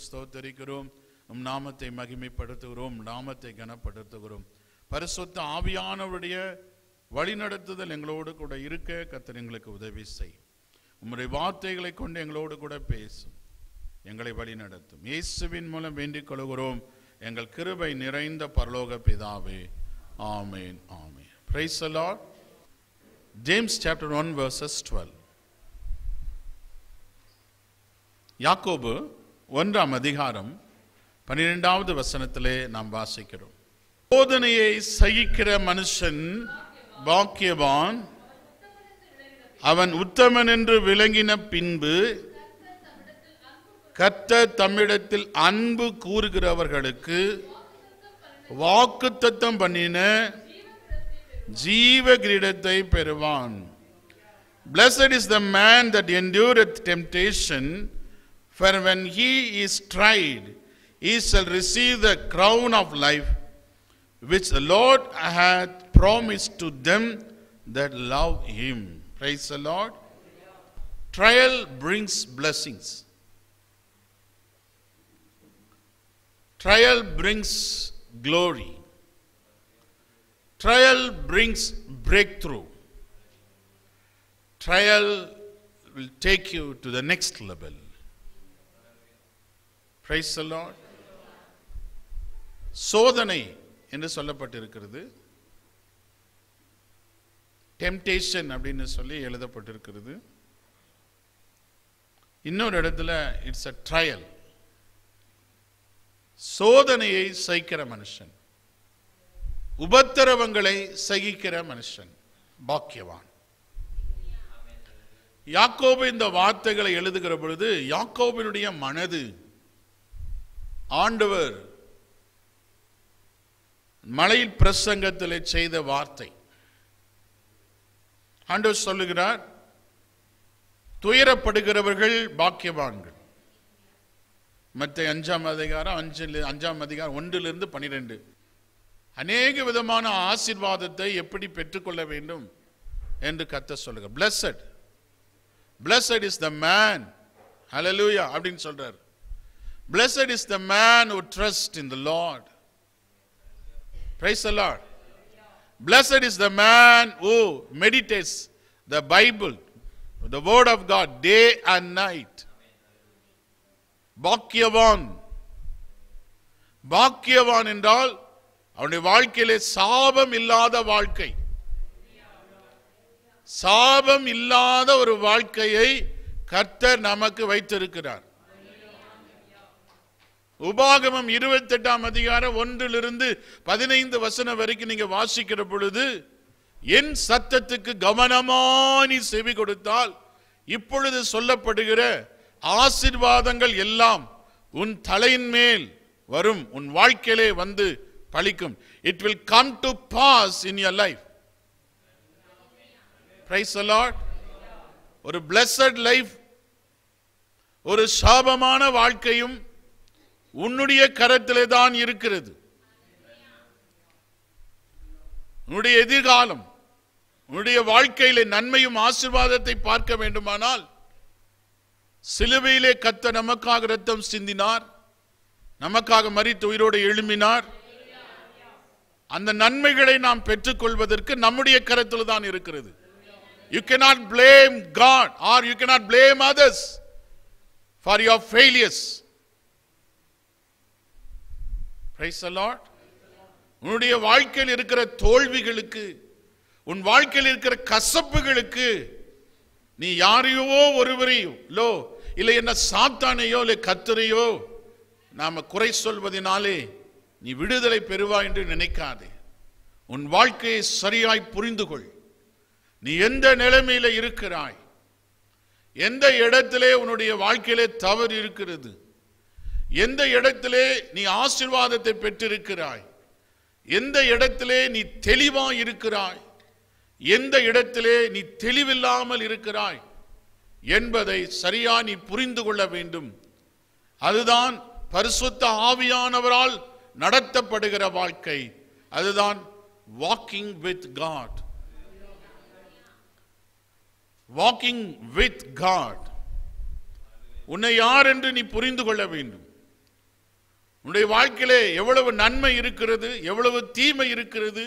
ஸ்தோத்திரிக்கிறோம். நம் நாமத்தை மகிமைப்படுத்துகிறோம், நாமத்தை கனப்படுத்துகிறோம். பரிசுத்த ஆவியானவருடைய வழிநடத்துதல் எங்களோடு கூட இருக்க கர்த்தர் எங்களுக்கு உதவி செய். உம்முடைய வார்த்தைகளை கொண்டு எங்களோடு கூட பேசும், எங்களை வழிநடத்தும். இயேசுவின் மூலம் வேண்டிக் கொள்கிறோம் எங்கள் கிருபை நிறைந்த பரலோக பிதாவே. ஆமென், ஆமென். Praise the Lord. James chapter 1 verses 12. யாக்கோபு 1ஆம் அதிகாரம் 12வது வசனத்திலே நாம் வாசிக்கிறோம். சோதனையை சகிக்கிற மனுஷன் பாக்கியவான், அவன் உத்தமன் என்று விளங்கின பின்பு கர்த்தர் தம்மிடத்தில் அன்பு கூறுகிறவர்களுக்கு வாக்குத்தத்தம் பண்ணின ஜீவ கிரீடத்தை பெறுவான். Blessed is the man that endureth temptation, for when he is tried, he shall receive the crown of life, which the Lord hath promised to them that love him. Praise the Lord. Trial brings blessings. Trial brings glory. Trial brings breakthrough. Trial will take you to the next level. Praise the Lord. சோதனை என்று சொல்லப்பட்டிருக்கிறது. Temptation அப்படின்னு சொல்லி எழுதப்பட்டிருக்கிறது. இன்னொரு இடத்துல it's a trial. சோதனையை சகிக்கிற மனுஷன், உபத்திரவங்களை சகிக்கிற மனுஷன் பாக்கியவான். யாக்கோபு இந்த வார்த்தைகளை எழுதுகிற பொழுது யாக்கோபினுடைய மனது ஆண்டவர் மலையில் பிரசங்கத்திலே செய்த வார்த்தை. ஆண்டவர் சொல்லுகிறார், துயரப்படுகிறவர்கள் பாக்கியவான்கள். மத்தேயு 5ஆம் அதிகாரம் 1-12 அநேக விதமான ஆசீர்வாதத்தை எப்படி பெற்றுக்கொள்ள வேண்டும் என்று கர்த்தர் சொல்லுகிறார். Blessed is the man, hallelujah அப்படின்னு சொல்றார். Blessed is the man who trusts in the Lord. Praise the Lord. Blessed is the man who meditates the Bible, the word of God, day and night. பாக்கியவான். பாக்கியவான் என்றால் அவனுடைய வாழ்க்கையிலே சாபம் இல்லாத வாழ்க்கை. சாபம் இல்லாத ஒரு வாழ்க்கையை கர்த்தர் நமக்கு வைத்திருக்கிறார். உபாகமம் 28ஆம் அதிகாரம் 1-15 வசனம் வரைக்கும் நீங்க வாசிக்கிற பொழுது, என் சத்தத்துக்கு கவனமாய் நீ செவி கொடுத்தால் இப்பொழுது சொல்லப்படுகிற ஆசீர்வாதங்கள் எல்லாம் உன் தலையின் மேல் வரும், உன் வாழ்க்கையிலே வந்து பலிக்கும். It will come to pass in your life. Praise the Lord. ஒரு blessed life, ஒரு சாபமான வாழ்க்கையும் உன்னுடைய கரத்திலே தான் இருக்கிறது. உன்னுடைய எதிர்காலம், உன்னுடைய வாழ்க்கையிலே நன்மையும் ஆசீர்வாதத்தை பார்க்க வேண்டுமானால் சிலுவையிலே கர்த்தர் நமக்காக இரத்தம் சிந்தினார், நமக்காக மரித்து உயிரோடு எழும்பினார். அந்த நன்மைகளை நாம் பெற்றுக்கொள்வதற்கு நம்முடைய கரத்தில் தான் இருக்கிறது. You cannot blame God or you cannot blame others for your failures. Praise the Lord. உன்னுடைய வாழ்க்கையில் இருக்கிற தோல்விகளுக்கு, உன் வாழ்க்கையில் இருக்கிற கசப்புகளுக்கு நீ யாரையோ ஒருவரையோ இல்லை என்ன சாத்தானையோ இல்லை கர்த்தரையோ நாம குறை சொல்வதனாலே நீ விடுதலை பெறுவாய் என்று நினைக்காதே. உன் வாழ்க்கையை சரியாய் புரிந்து கொள். நீ எந்த நிலைமையில இருக்கிறாய், எந்த இடத்திலே உன்னுடைய வாழ்க்கையிலே தவறு இருக்கிறது, எந்த இடத்திலே நீ ஆசீர்வாதத்தை பெற்றிருக்கிறாய், எந்த இடத்திலே நீ தெளிவாய் இருக்கிறாய், எந்த இடத்திலே நீ தெளிவில்லாமல் இருக்கிறாய் என்பதை சரியா நீ புரிந்து கொள்ள வேண்டும். அதுதான் பரிசுத்த ஆவியானவரால் நடத்தப்படுகிற வாழ்க்கை. அதுதான் walking with God. Walking with God. உன்னை யார் என்று நீ புரிந்து கொள்ள வேண்டும். உன்னுடைய வாழ்க்கையிலே எவ்வளவு நன்மை இருக்கிறது, எவ்வளவு தீமை இருக்கிறது,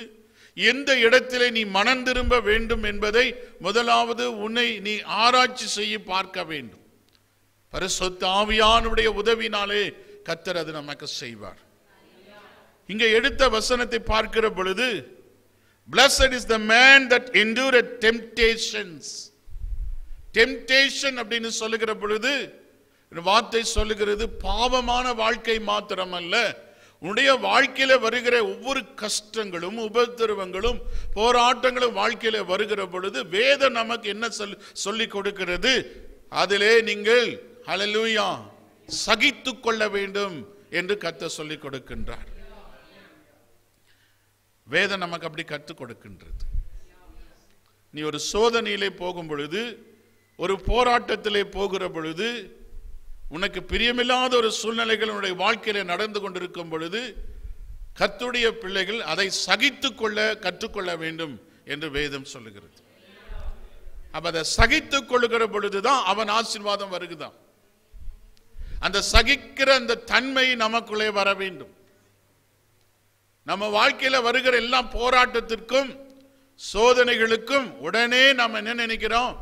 எந்த இடத்திலே நீ மனம் திரும்ப வேண்டும் என்பதை முதலாவது உன்னை நீ ஆராய்ச்சி செய்ய பார்க்க வேண்டும். பரிசுத்த ஆவியானவருடைய உதவினாலே கர்த்தர் அது நமக்கு செய்வார். இங்கே எடுத்த வசனத்தை பார்க்கிற பொழுது, blessed is the man that endured temptations. temptation அப்படின்னு சொல்லுகிற பொழுது வார்த்தை சொல்லுகிறது பாவமான வாழ்க்கை மாத்திரமல்ல, உன்னுடைய வாழ்க்கையில வருகிற ஒவ்வொரு கஷ்டங்களும் உபத்திரவங்களும் போராட்டங்களும் வாழ்க்கையில வருகிற பொழுது வேதம் நமக்கு என்ன சொல்லி கொடுக்கிறது, அதிலே நீங்கள் ஹல்லேலூயா சகித்து கொள்ள வேண்டும் என்று கர்த்தர் சொல்லிக் கொடுக்கின்றார். வேதம் நமக்கு அப்படி கற்றுக் கொடுக்கின்றது. நீ ஒரு சோதனையிலே போகும் பொழுது, ஒரு போராட்டத்திலே போகிற பொழுது, உனக்கு பிரியமில்லாத ஒரு சூழ்நிலைகள் உன்னுடைய வாழ்க்கையில நடந்து கொண்டிருக்கும் பொழுது கர்த்தருடைய பிள்ளைகள் அதை சகித்துக் கொள்ள கற்றுக்கொள்ள வேண்டும் என்று வேதம் சொல்லுகிறது. அப்ப அதை சகித்துக் கொள்ளுகிற பொழுதுதான் அவன் ஆசீர்வாதம் வருகுதான். அந்த சகிக்கிற அந்த தன்மை நமக்குள்ளே வர வேண்டும். நம்ம வாழ்க்கையில வருகிற எல்லா போராட்டத்திற்கும் சோதனைகளுக்கும் உடனே நாம் என்ன நினைக்கிறோம்,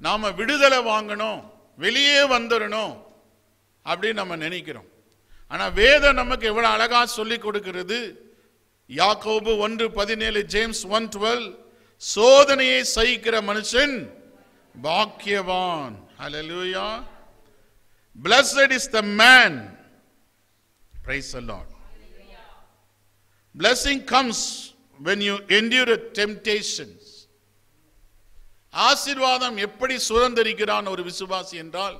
நாம விடுதலை வாங்கணும், வெளியே வந்துடணும் அப்படின்னு நம்ம நினைக்கிறோம். ஆனா வேதம் நமக்கு எவ்வளவு அழகா சொல்லி கொடுக்கிறது. யாக்கோபு 1:17, ஜேம்ஸ் 1:12, சோதனையை சகிக்கிற மனுஷன் பாக்கியவான். ஹல்லேலூயா. Blessed is the man. Praise the Lord. Blessing comes when you endure temptations. ஆசீர்வாதம் எப்படி சுதந்திரிக்கிறான் ஒரு விசுவாசி என்றால்,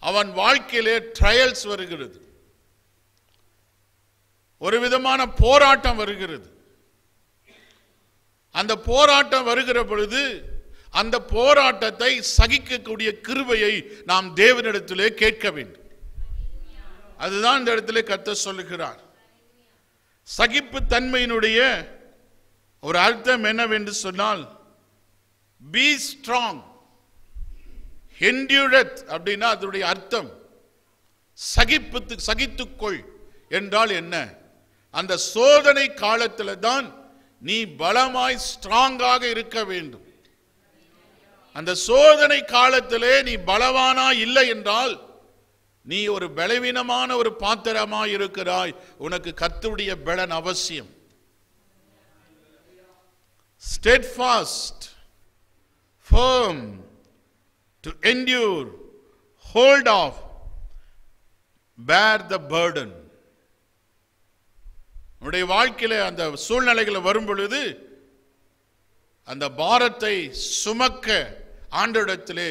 அவன் வாழ்க்கையிலே ட்ரையல்ஸ் வருகிறது, ஒரு விதமான போராட்டம் வருகிறது. அந்த போராட்டம் வருகிற பொழுது அந்த போராட்டத்தை சகிக்கக்கூடிய கிருபையை நாம் தேவனிடத்திலே கேட்க வேண்டும். அதுதான் இந்த இடத்திலே கர்த்தர் சொல்லுகிறார். சகிப்பு தன்மையினுடைய ஒரு அர்த்தம் என்னவென்று சொன்னால், பி ஸ்ட்ராங். endureth அப்படின்னா அதனுடைய அர்த்தம் சகித்துக்கொள் என்றால் என்ன? அந்த சோதனை காலத்தில் தான் நீ பலமாய் ஸ்ட்ராங்காக இருக்க வேண்டும். அந்த சோதனை காலத்திலே நீ பலவானா இல்லை என்றால் நீ ஒரு பலவீனமான ஒரு பாத்திரமாய் இருக்கிறாய். உனக்கு கர்த்தருடைய பலன் அவசியம். steadfast, firm, to endure, hold off, bear the burden. உன்னுடைய வாழ்க்கையில அந்த சூழ்நிலைகள் வரும் பொழுது அந்த பாரத்தை சுமக்க ஆண்டவரிடத்திலே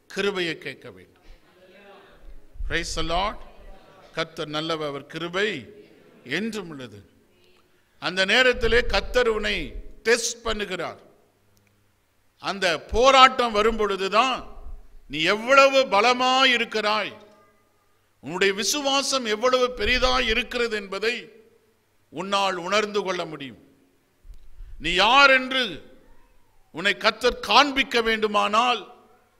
கிருபையை கேட்க வேண்டும். Praise the Lord. கர்த்தர் நல்லவர், அவர் கிருபை என்றும் உள்ளது. அந்த நேரத்திலே கர்த்தர் உன்னை டெஸ்ட் பண்ணுகிறார். அந்த போராட்டம் வரும் பொழுதுதான் நீ எவ்வளவு பலமாய் இருக்கிறாய், உன்னுடைய விசுவாசம் எவ்வளவு பெரிதாய் இருக்கிறது என்பதை உன்னால் உணர்ந்து கொள்ள முடியும். நீ யார் என்று உன்னை கர்த்தர் காண்பிக்க வேண்டுமானால்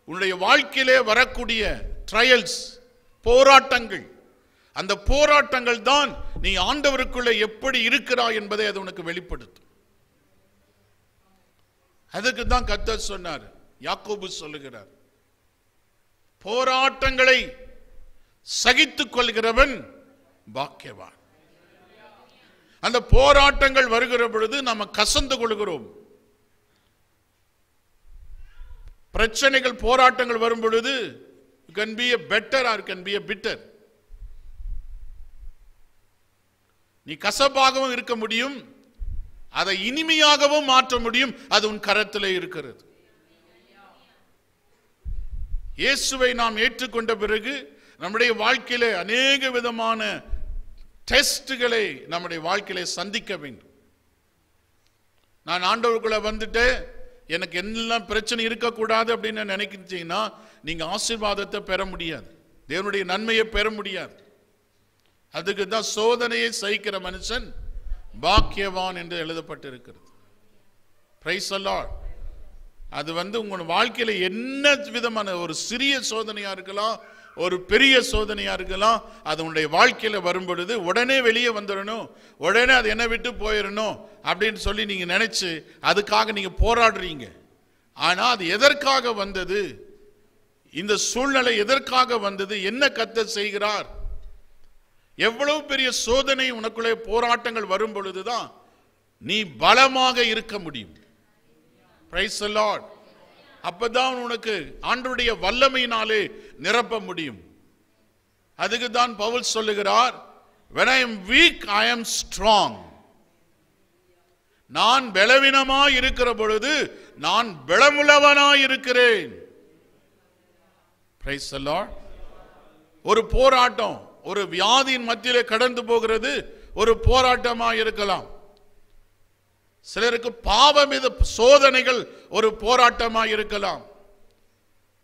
உன்னுடைய வாழ்க்கையிலே வரக்கூடிய ட்ரையல்ஸ், போராட்டங்கள், அந்த போராட்டங்கள் தான் நீ ஆண்டவருக்குள்ள எப்படி இருக்கிறாய் என்பதை அது உனக்கு வெளிப்படுத்தும். அதுக்கு தான் கர்த்தர் சொன்னார், யாக்கோபு சொல்லுகிறார், போராட்டங்களை சகித்துக் கொள்கிறவன் பாக்கியவான். அந்த போராட்டங்கள் வருகிற பொழுது நம்ம கசந்து கொள்கிறோம். பிரச்சனைகள், போராட்டங்கள் வரும் பொழுது you can be a better or you can be a bitter. நீ கசப்பாகவும் இருக்க முடியும், அதை இனிமையாகவும் மாற்ற முடியும். அது உன் கரத்திலே இருக்கிறது. இயேசுவை நாம் ஏற்றுக்கொண்ட பிறகு நம்முடைய வாழ்க்கையிலே அநேக விதமான டெஸ்ட்களை நம்முடைய வாழ்க்கையிலே சந்திக்க வேண்டும். நான் ஆண்டவருக்குள்ள வந்துட்டு எனக்கு எல்லாம் பிரச்சனை இருக்கக்கூடாது அப்படின்னு நினைக்கிறீங்கன்னா நீங்க ஆசீர்வாதத்தை பெற முடியாது, தேவனுடைய நன்மையை பெற முடியாது. அதுக்கு தான் சோதனையை சகிக்கிற மனுஷன் பாக்கியவான் என்று எழுதப்பட்டிருக்கிறது. Price the Lord. அது உங்க வாழ்க்கையில என்ன விதமான ஒரு சிறிய சோதனையா இருக்கலாம், ஒரு பெரிய சோதனையா இருக்கலாம், அது உன்னுடைய வாழ்க்கையில வரும் பொழுது உடனே வெளியே வந்துடணும், உடனே அது என்ன விட்டு போயிடணும் அப்படின்னு சொல்லி நீங்க நினைச்சு அதுக்காக நீங்க போராடுறீங்க. ஆனா அது எதற்காக வந்தது, இந்த சூழ்நிலை எதற்காக வந்தது, என்ன கர்த்தர் செய்கிறார், எவ்வளவு பெரிய சோதனை உனக்குள்ளே போராட்டங்கள் வரும் பொழுதுதான் நீ பலமாக இருக்க முடியும். Price the Lord. அப்பதான் உனக்கு ஆண்டவருடைய வல்லமையினாலே நிரப்ப முடியும். அதுக்கு தான் பவுல் சொல்லுகிறார், when I am weak I am strong. நான் பலவீனமாய் இருக்கிற பொழுது நான் பலமுள்ளவனாய் இருக்கிறேன். Price the Lord. ஒரு போராட்டம், ஒரு வியாதியின் மத்தியிலே கடந்து போகிறது ஒரு போராட்டமாய் இருக்கலாம். சிலருக்கு பாவ மீது சோதனைகள் ஒரு போராட்டமாக இருக்கலாம்.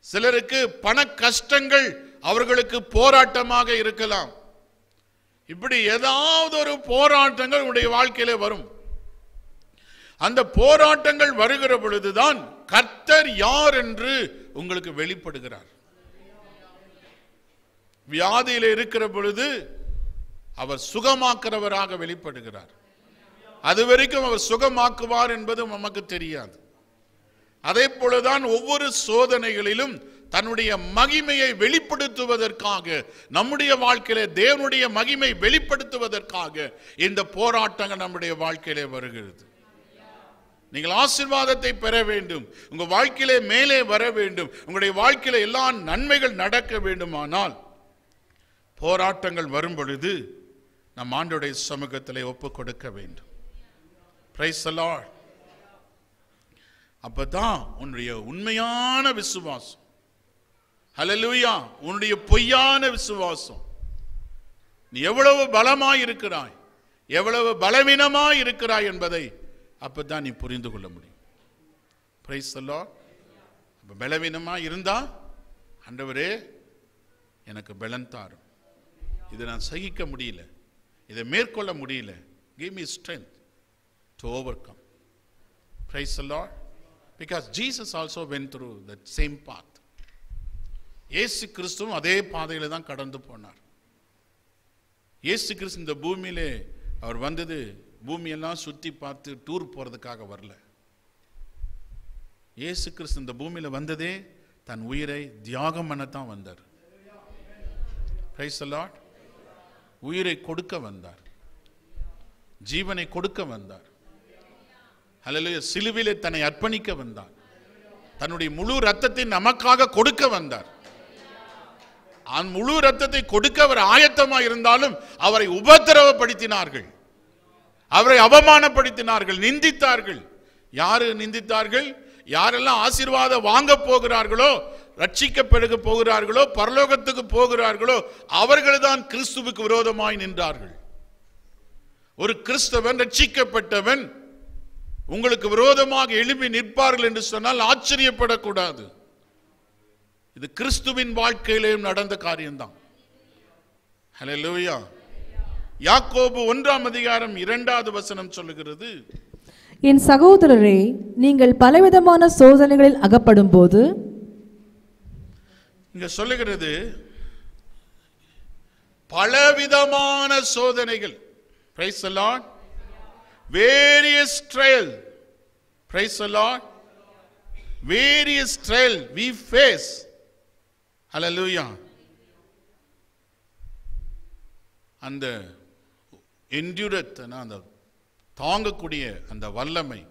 சிலருக்கு பண கஷ்டங்கள் அவர்களுக்கு போராட்டமாக இருக்கலாம். இப்படி ஏதாவது ஒரு போராட்டங்கள் உடைய வாழ்க்கையிலே வரும். அந்த போராட்டங்கள் வருகிற பொழுதுதான் கர்த்தர் யார் என்று உங்களுக்கு வெளிப்படுகிறார். வியாதியிலே இருக்கிற பொழுது அவர் சுகமாக்குறவராக வெளிப்படுகிறார். அது வரைக்கும் அவர் சுகமாக்குவார் என்பது நமக்கு தெரியாது. அதே போலதான் ஒவ்வொரு சோதனைகளிலும் தன்னுடைய மகிமையை வெளிப்படுத்துவதற்காக, நம்முடைய வாழ்க்கையிலே தேவனுடைய மகிமை வெளிப்படுத்துவதற்காக இந்த போராட்டங்கள் நம்முடைய வாழ்க்கையிலே வருகிறது. நீங்கள் ஆசீர்வாதத்தை பெற வேண்டும், உங்க வாழ்க்கையிலே மேலே வர வேண்டும், உங்களுடைய வாழ்க்கையில எல்லா நன்மைகள் நடக்க வேண்டுமானால் போராட்டங்கள் வரும் பொழுது நம் ஆண்டவருடைய சமூகத்திலே ஒப்புக் கொடுக்க வேண்டும். Price the Lord. அப்பதான் உன்னுடைய உண்மையான விசுவாசம், ஹல்லேலூயா, உன்னுடைய பொய்யான விசுவாசம், நீ எவ்வளவு பலமாய் இருக்கிறாய், எவ்வளவு பலவீனமாய் இருக்கிறாய் என்பதை அப்பதான் நீ புரிந்து கொள்ள முடியும். Price the Lord. அப்ப பலவீனமாய் இருந்தா ஆண்டவரே எனக்கு பலன் தாரும், இதை நான் சகிக்க முடியல, இதை மேற்கொள்ள முடியல, give me strength to overcome. Praise the Lord. Because Jesus also went through that same path. இயேசு கிறிஸ்துவும் அதே பாதையில தான் கடந்து போனார். இயேசு கிறிஸ்து இந்த பூமியிலே அவர் வந்தது பூமியெல்லாம் சுத்தி பார்த்து டூர் போறதுக்காக வரல. இயேசு கிறிஸ்து இந்த பூமியில வந்ததே தன் உயிரை தியாகம் பண்ணத்தான் வந்தார். Praise the Lord. உயிரை கொடுக்க வந்தார், ஜீவனை கொடுக்க வந்தார். ஹல்லேலூயா. சிலுவையிலே தன்னை அர்ப்பணிக்க வந்தார், தன்னுடைய முழு ரத்தத்தை நமக்காக கொடுக்க வந்தார். அந்த முழு ரத்தத்தை கொடுக்க அவர் ஆயத்தமாக இருந்தாலும் அவரை உபத்திரவப்படுத்தினார்கள், அவரை அவமானப்படுத்தினார்கள், நிந்தித்தார்கள். யாரு நிந்தித்தார்கள்? யாரெல்லாம் ஆசீர்வாதம் வாங்க போகிறார்களோ, ரட்சிக்கப்படுக போகிறார்களோ, பரலோகத்துக்கு போகிறார்களோ அவர்கள் தான் கிறிஸ்துவுக்கு விரோதமாய் நின்றார்கள். ஒரு கிறிஸ்தவன், ரட்சிக்கப்பட்டவன் உங்களுக்கு விரோதமாக எழுப்பி நிற்பார்கள் என்று சொன்னால் ஆச்சரியப்படக்கூடாது. இது கிறிஸ்துவின் வாழ்க்கையிலேயும் நடந்த காரியம்தான். ஹல்லேலூயா. யாக்கோபு 1:2 சொல்லுகிறது, என் சகோதரரே, நீங்கள் பலவிதமான சோதனைகளில் அகப்படும் போது, இங்க சொல்லுகிறது பலவிதமான சோதனைகள். Praise the Lord. Various trial. Praise the Lord. Various trial we face. Hallelujah. அந்த endureth, அந்த தாங்கக்கூடிய அந்த வல்லமை,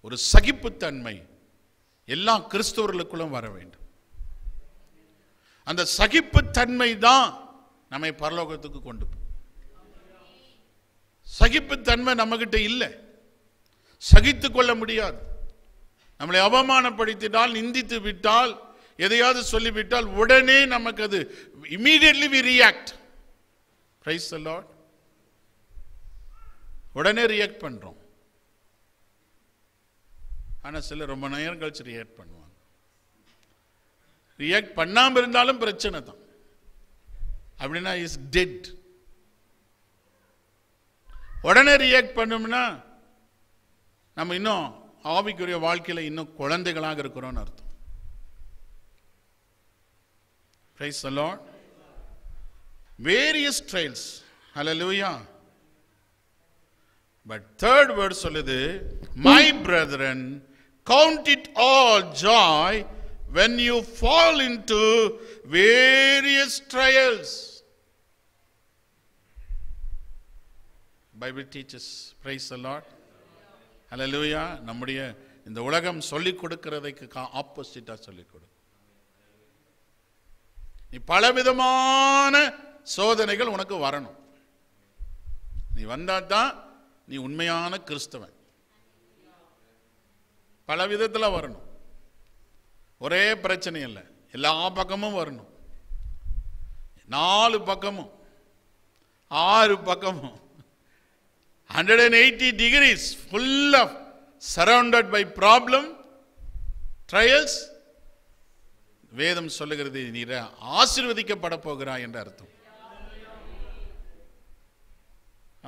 ஒரு சகிப்புத்தன்மை எல்லா கிறிஸ்தவர்களுக்குள்ளும் வர வேண்டும். அந்த சகிப்புத்தன்மை தான் நம்மை பரலோகத்துக்கு கொண்டு போகும். சகிப்புத்தன்மை நம்மகிட்ட இல்லை, சகித்துக் கொள்ள முடியாது. நம்மளை அவமானப்படுத்தினால், நிந்தித்து விட்டால், எதையாவது சொல்லிவிட்டால் உடனே நமக்கு அது immediately we react. Praise the Lord. உடனே ரியாக்ட் பண்றோம். ஆனா சிலர் ரொம்ப நேரம் கழிச்சு ரியாக்ட் பண்ணுவாங்க. ரியாக்ட் பண்ணாம இருந்தாலும் பிரச்சனை தான். அப்படின்னா இஸ் டெட். உடனே ரியாக்ட் பண்ணோம்னா நம்ம இன்னும் ஆவிக்குரிய வாழ்க்கையில இன்னும் குழந்தைகளாக இருக்கிறோம்னு அர்த்தம். Praise the Lord. Various trials. Hallelujah. But third word சொல்லுது, my brethren, count it all joy when you fall into various trials. Bible teaches. Praise the Lord. Hallelujah. நம்முடைய இந்த உலகம் சொல்லிக் கொடுக்கிறதுக்கு ஆப்போசிட்டா சொல்லிக் கொடு. நீ பலவிதமான சோதனைகள் உனக்கு வரணும். நீ வந்தாதான் நீ உண்மையான கிறிஸ்தவன். பல விதத்தில் வரணும். ஒரே பிரச்சனை இல்லை, எல்லா பக்கமும் வரணும். 4 பக்கமும் 6 பக்கமும் 180 degrees full of surrounded by problem trials. வேதம் சொல்லுகிறது, நீ ஆசீர்வதிக்கப்பட போகிறாய் என்ற அர்த்தம்.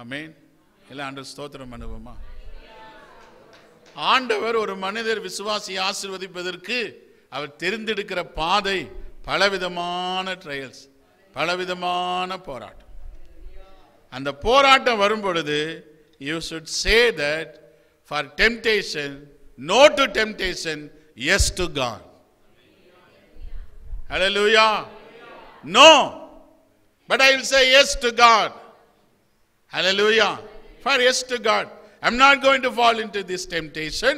ஆமென். எல்லாம் ஆண்டவர் ஸ்தோத்திரம் பண்ணுவோமா? ஆண்டவர் ஒரு மனிதர் விசுவாசியை ஆசீர்வதிப்பதற்கு அவர் தெரிந்தெடுக்கிற பாதை பலவிதமான ட்ரையல்ஸ், பலவிதமான போராட்டம். அந்த போராட்டம் வரும் பொழுது you should say that for temptation, no to temptation, yes to God. Hallelujah. No, but I will say yes to God. Hallelujah. For yes to God. I'm not going to fall into this temptation.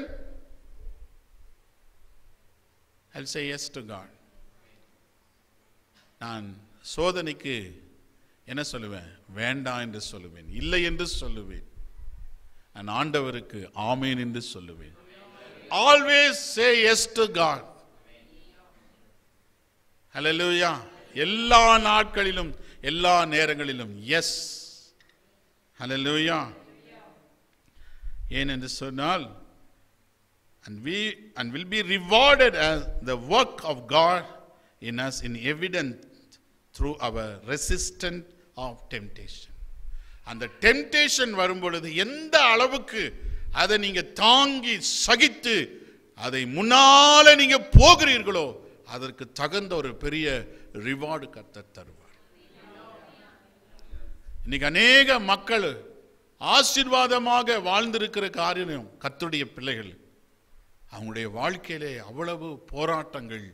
I'll say yes to God. நான் சோதனைக்கு என்ன சொல்லுவேன்? வேண்டாம் என்று சொல்லுவேன், இல்லை என்று சொல்லுவேன். நான் ஆண்டவருக்கு ஆமென் என்று சொல்லுவேன். Always say yes to God. Hallelujah. எல்லா நாட்களிலும் எல்லா நேரங்களிலும் எஸ். Hallelujah. ஏனென்று சொன்னால், and will be rewarded as the work of God in us in evident through our resistance of temptation. அந்த டெம்டேஷன் வரும் பொழுது எந்த அளவுக்கு அதை நீங்க தாங்கி சகித்து அதை முன்னால நீங்க போகிறீர்களோ அதற்கு தகுந்த ஒரு பெரிய ரிவார்டு கர்த்தர் தருவார். இன்னைக்கு அநேக மக்கள் ஆசீர்வாதமாக வாழ்ந்திருக்கிற காரியம் கர்த்தருடைய பிள்ளைகள், அவங்களுடைய வாழ்க்கையிலே அவ்வளவு போராட்டங்கள்,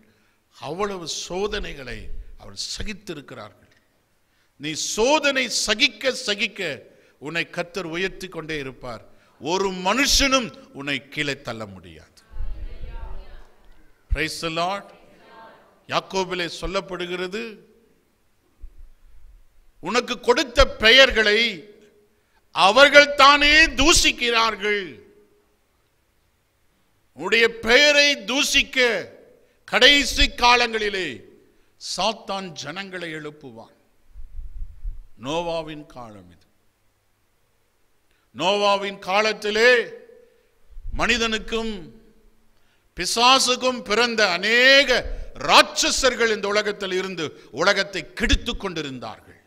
அவ்வளவு சோதனைகளை அவர் சகித்திருக்கிறார்கள். நீ சோதனை சகிக்க சகிக்க உன்னை கர்த்தர் உயர்த்தி கொண்டே இருப்பார். ஒரு மனுஷனும் உன்னை கீழே தள்ள முடியாது. Praise the Lord. யாக்கோபிலே சொல்லப்படுகிறது, உனக்கு கொடுத்த பெயர்களை அவர்கள் தானே தூசிக்கிறார்கள். உன்னுடைய பெயரை தூசிக்க கடைசி காலங்களிலே சாத்தான் ஜனங்களை எழுப்புவான். நோவாவின் காலம் இது. நோவாவின் காலத்திலே மனிதனுக்கும் பிசாசுக்கும் பிறந்த அநேக ராட்சசர்கள் இந்த உலகத்தில் இருந்து உலகத்தை கெடுத்துக் கொண்டிருந்தார்கள்.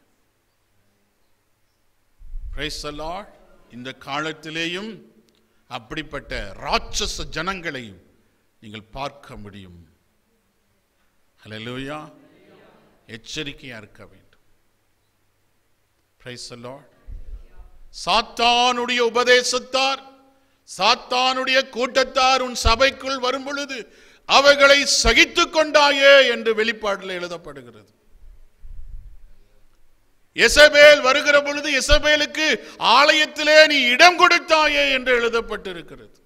Praise the Lord. இந்த காலத்திலேயும் அப்படிப்பட்ட ராட்சச ஜனங்களையும் நீங்கள் பார்க்க முடியும். ஹல்லேலூயா. எச்சரிக்கையா இருக்க வேண்டும். Praise the Lord. சாத்தானுடைய உபதேசத்தார், சாத்தானுடைய கூட்டத்தார் உன் சபைக்குள் வரும் பொழுது அவைகளை சகித்துக் கொண்டாயே என்று வெளிப்பாட்டில் எழுதப்படுகிறது. எசபேல் வருகிற பொழுது எசபேலுக்கு ஆலயத்திலே நீ இடம் கொடுத்தாயே என்று எழுதப்பட்டிருக்கிறது.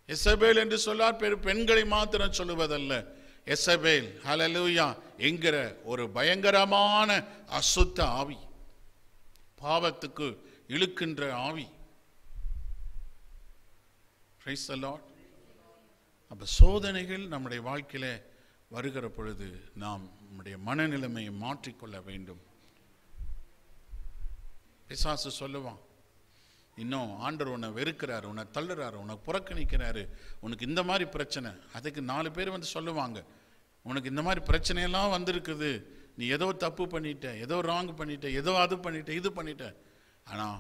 எசபேல் என்று சொல்லார் பெண்களை மாத்திரம் சொல்லுவதல்ல. எசபேல் ஹல்லேலூயா என்கிற ஒரு பயங்கரமான அசுத்த ஆவி, பாவத்துக்கு இழுக்கின்ற ஆவி. Praise the Lord. அப்ப சோதனைகள் நம்முடைய வாழ்க்கையில வருகிற பொழுது நாம் நம்முடைய மனநிலைமையை மாற்றிக்கொள்ள வேண்டும். பிசாசு சொல்லுவான், இன்னும் ஆண்டவர் உன்னை வெறுக்கிறாரு, உன்னை தள்ளுறாரு, உன்னை புறக்கணிக்கிறாரு, உனக்கு இந்த மாதிரி பிரச்சனை. அதுக்கு 4 பேர் வந்து சொல்லுவாங்க, உனக்கு இந்த மாதிரி பிரச்சனையெல்லாம் வந்திருக்குது, நீ ஏதோ தப்பு பண்ணிட்ட, ஏதோ ராங் பண்ணிட்ட, ஏதோ அது பண்ணிட்ட, இது பண்ணிட்ட. ஆனால்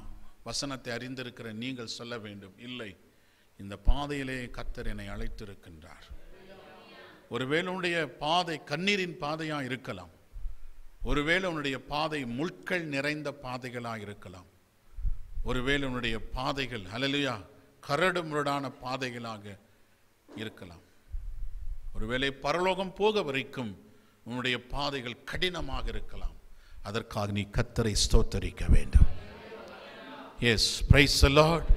வசனத்தை அறிந்திருக்கிற நீங்கள் சொல்ல வேண்டும், இல்லை, இந்த பாதையிலே கர்த்தர் என்னை அழைத்திருக்கின்றார். ஒருவேளை உன்னுடைய பாதை கண்ணீரின் பாதையாக இருக்கலாம், ஒருவேளை உன்னுடைய பாதை முட்கள் நிறைந்த பாதைகளாக இருக்கலாம், ஒருவேளை உன்னுடைய பாதைகள் ஹல்லேலூயா கரடு முரடான பாதைகளாக இருக்கலாம், ஒருவேளை பரலோகம் போக வரைக்கும் உன்னுடைய பாதைகள் கடினமாக இருக்கலாம். அதற்காக நீ கர்த்தரை ஸ்தோத்தரிக்க வேண்டும். Yes, praise the Lord.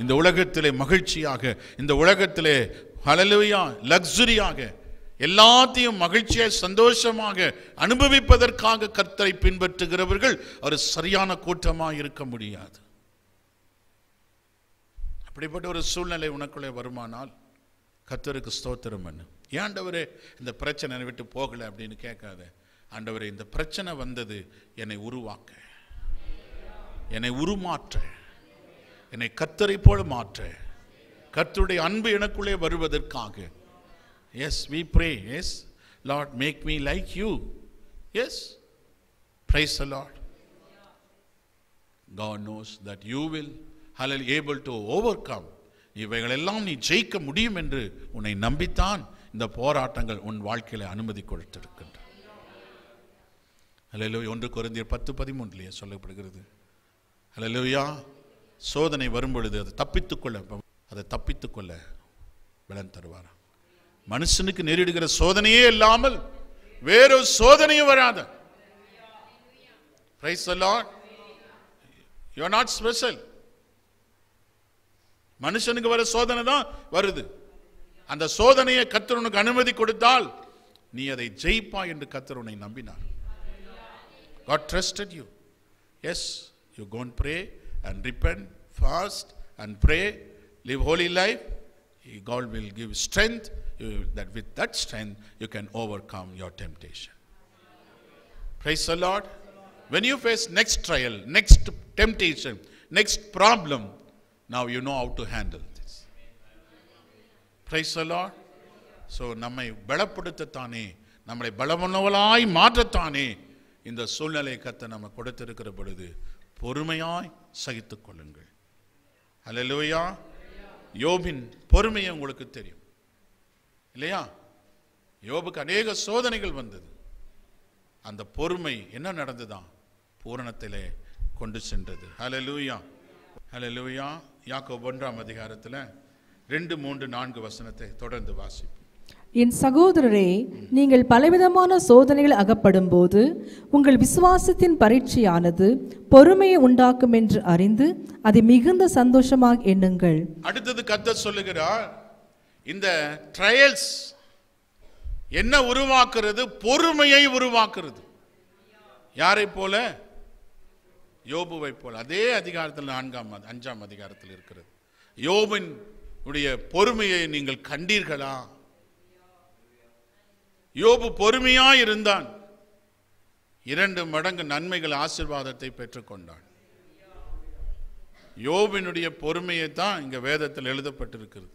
இந்த உலகத்திலே மகிழ்ச்சியாக, இந்த உலகத்திலே ஹல்லேலூயா லக்ஸரியாக, எல்லாத்தையும் மகிழ்ச்சியாக சந்தோஷமாக அனுபவிப்பதற்காக கர்த்தரை பின்பற்றுகிறவர்கள் ஒரு சரியான கூட்டமாக இருக்க முடியாது. அப்படிப்பட்ட ஒரு சூழ்நிலை உனக்குள்ளே வருமானால் கர்த்தருக்கு ஸ்தோத்திரம் பண்ணு. ஆண்டவரே இந்த பிரச்சனை விட்டு போகலை அப்படின்னு கேட்காத. ஆண்டவரே இந்த பிரச்சனை வந்தது என்னை உருவாக்க, என்னை உருமாற்ற, என்னை கர்த்தரை போல மாற்ற, கர்த்தருடைய அன்பு எனக்குள்ளே வருவதற்காக. Yes, we pray. Yes, Lord, make me like you. Yes, praise the Lord. God knows that you will able to overcome. இவைகளெல்லாம் நீ ஜெயிக்க முடியும் என்று உன்னை நம்பித்தான் இந்த போராட்டங்கள் உன் வாழ்க்கையில அனுமதி கொடுத்திருக்கின்றன. ஹல்லேலூயா. 1 கொரிந்தியர் 10:13 சொல்லப்படுகிறது. ஹல்லேலூயா. சோதனை வரும் பொழுது அதை தப்பித்துக்கொள்ள பலன் தருவார். மனுஷனுக்கு நேரிடுகிற சோதனையே இல்லாமல் வேறொரு சோதனையும் வராது. Praise the Lord. You are not special. மனுஷனுக்கு வர சோதனை தான் வருது. அந்த சோதனையை கர்த்தர் உனக்கு அனுமதி கொடுத்தால் நீ அதை ஜெயிப்பாய் என்று கர்த்தர் உன்னை நம்பினார். God trusted you. Yes, you go and pray and repent, fast and pray, live holy life. God will give strength, that with that strength you can overcome your temptation. Praise the Lord. When you face next trial, next temptation, next problem, now you know how to handle this. Praise the Lord. So நம்மை பலப்படுத்தத்தானே, நம்மை பலமுள்ளவளாய் மாற்றத்தானே இந்த சூழ்நிலை கர்த்தர் நம்ம கொடுத்திருக்கிற பொழுது பொறுமையாய் சகித்துக் கொள்ளுங்கள். ஹல்லேலூயா. யோபின் பொறுமையை உங்களுக்கு தெரியும் இல்லையா? யோபுக்கு அநேக சோதனைகள் வந்தது. அந்த பொறுமை என்ன நடந்துதான்? பூரணத்திலே கொண்டு சென்றது. ஹல்லேலூயா, ஹல்லேலூயா. யாக்கோபு 1ஆம் அதிகாரத்தில் 2, 3, 4 வசனத்தை தொடர்ந்து வாசிப்போம். என் சகோதரரே, நீங்கள் பலவிதமான சோதனைகள் அகப்படும் போது உங்கள் விசுவாசத்தின் பரீட்சையானது பொறுமையை உண்டாக்கும் என்று அறிந்து அதை மிகுந்த சந்தோஷமாக எண்ணுங்கள். அடுத்தது கர்த்தர் சொல்லுகிறார், இந்த ட்ரையல்ஸ் என்ன உருவாக்குறது? பொறுமையை உருவாக்குறது. யாரை போல? யோபுவை போல. அதே அதிகாரத்தில் 5ஆம் அதிகாரத்தில் இருக்கிறது. யோபின் உடைய பொறுமையை நீங்கள் கண்டீர்களா? யோபு பொறுமையாய் இருந்தான். 2 மடங்கு நன்மைகள் ஆசீர்வாதத்தை பெற்றுக்கொண்டான். யோபினுடைய பொறுமையை தான் இங்க வேதத்தில் எழுதப்பட்டிருக்கிறது.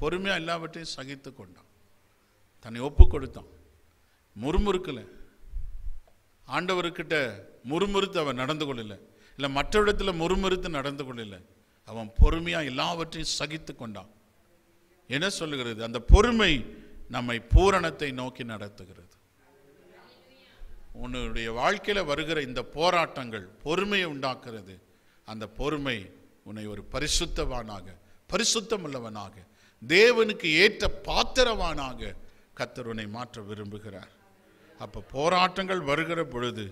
பொறுமையா எல்லாவற்றையும் சகித்து கொண்டான், தன்னை ஒப்பு கொடுத்தான், முறுமுறுக்கல, ஆண்டவர்கிட்ட முறுமுறுத்து அவன் நடந்து கொள்ளல. இல்லை மற்ற இடத்துல முறுமுறுத்து நடந்து கொள்ளல. அவன் பொறுமையா எல்லாவற்றையும் சகித்து கொண்டான். என்ன சொல்லுகிறது? அந்த பொறுமை நம்மை பூரணத்தை நோக்கி நடத்துகிறது. உன்னுடைய வாழ்க்கையில வருகிற இந்த போராட்டங்கள் பொறுமையை உண்டாக்குறது. அந்த பொறுமை உன்னை ஒரு பரிசுத்தவானாக, பரிசுத்தமுள்ளவனாக, தேவனுக்கு ஏற்ற பாத்திரவானாக கர்த்தர் உன்னை மாற்ற விரும்புகிறார். அப்ப போராட்டங்கள் வருகிற பொழுது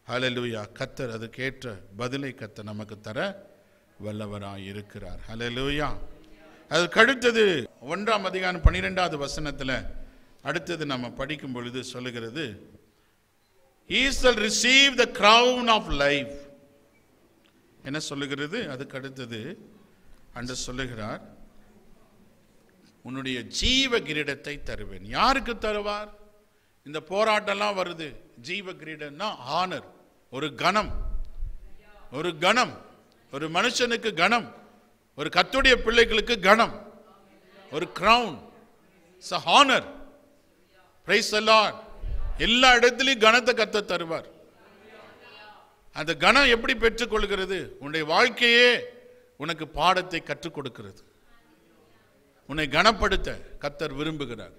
ஹல்லேலூயா, கர்த்தர் அதுக்கேற்ற பதிலை கர்த்தர் நமக்கு தர வல்லவராய் இருக்கிறார். ஹல்லேலூயா. அதுக்கு அடுத்தது 1ஆம் அதிகாரம் 12வது வசனத்துல அடுத்தது நம்ம படிக்கும் பொழுது சொல்லுகிறது, He shall receive the crown of life. என்ன சொல்லுகிறது? அதுக்கு அடுத்தது அன்று சொல்லுகிறார், உன்னுடைய ஜீவ கிரீடத்தை தருவேன். யாருக்கு தருவார்? இந்த போராட்டம்லாம் வருது. ஜீவ கிரீடம்னா ஆனர், ஒரு கணம், ஒரு கணம், ஒரு மனுஷனுக்கு கணம், ஒரு கர்த்தருடைய பிள்ளைகளுக்கு கணம், ஒரு crown, it's a honor. Praise the Lord. எல்லா இடத்திலையும் கணத்தை கர்த்தர் தருவார். அந்த கணம் எப்படி பெற்றுக்கொள்கிறது? உன்னுடைய வாழ்க்கையே உனக்கு பாடத்தை கற்றுக் கொடுக்கிறது. உன்னை கனப்படுத்த கர்த்தர் விரும்புகிறார்.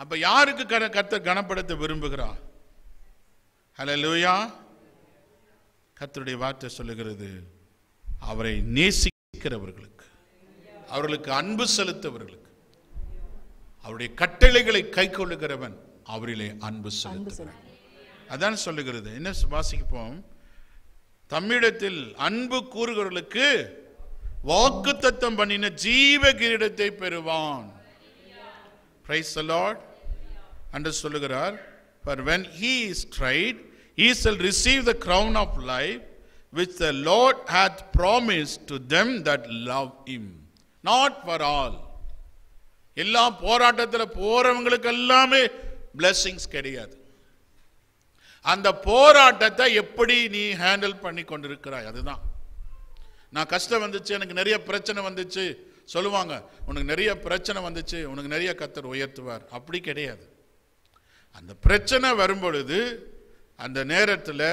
அப்ப யாருக்கு கர்த்தர் கனப்படுத்த விரும்புகிறார்? ஹல்லேலூயா. கர்த்தருடைய வார்த்தை சொல்லுகிறது, அவரை நேசிக்கிறவர்களுக்கு, அவர்களுக்கு அன்பு செலுத்தவர்களுக்கு, அவருடைய கட்டளைகளை கைக்கொள்ளுகிறவன் அவரிலே அன்பு செலுத்துகிறான். அதான் சொல்லுகிறது. என்ன வாசிப்போம்? தம்மிடத்தில் அன்பு கூறுகிறவர்களுக்கு வாக்குத்தத்தம் பண்ணின ஜீவ கிரீடத்தை பெறுவான். Praise the Lord. என்று சொல்லுகிறார், for when he is tried he shall receive the crown of life which the Lord hath promised to them that love him. Not for all. எல்லா போராட்டத்தில் போறவங்களுக்கு எல்லாமே blessings கிடையாது. அந்த போராட்டத்தை எப்படி நீ ஹேண்டில் பண்ணி கொண்டிருக்கிறாய், அதுதான். நான் கஷ்டம் வந்துச்சு, எனக்கு நிறைய பிரச்சனை வந்துச்சு சொல்லுவாங்க, உனக்கு நிறைய பிரச்சனை வந்துச்சு, உனக்கு நிறைய கர்த்தர் உயர்த்துவார். அப்படி கிடையாது. அந்த பிரச்சனை வரும்பொழுது அந்த நேரத்தில்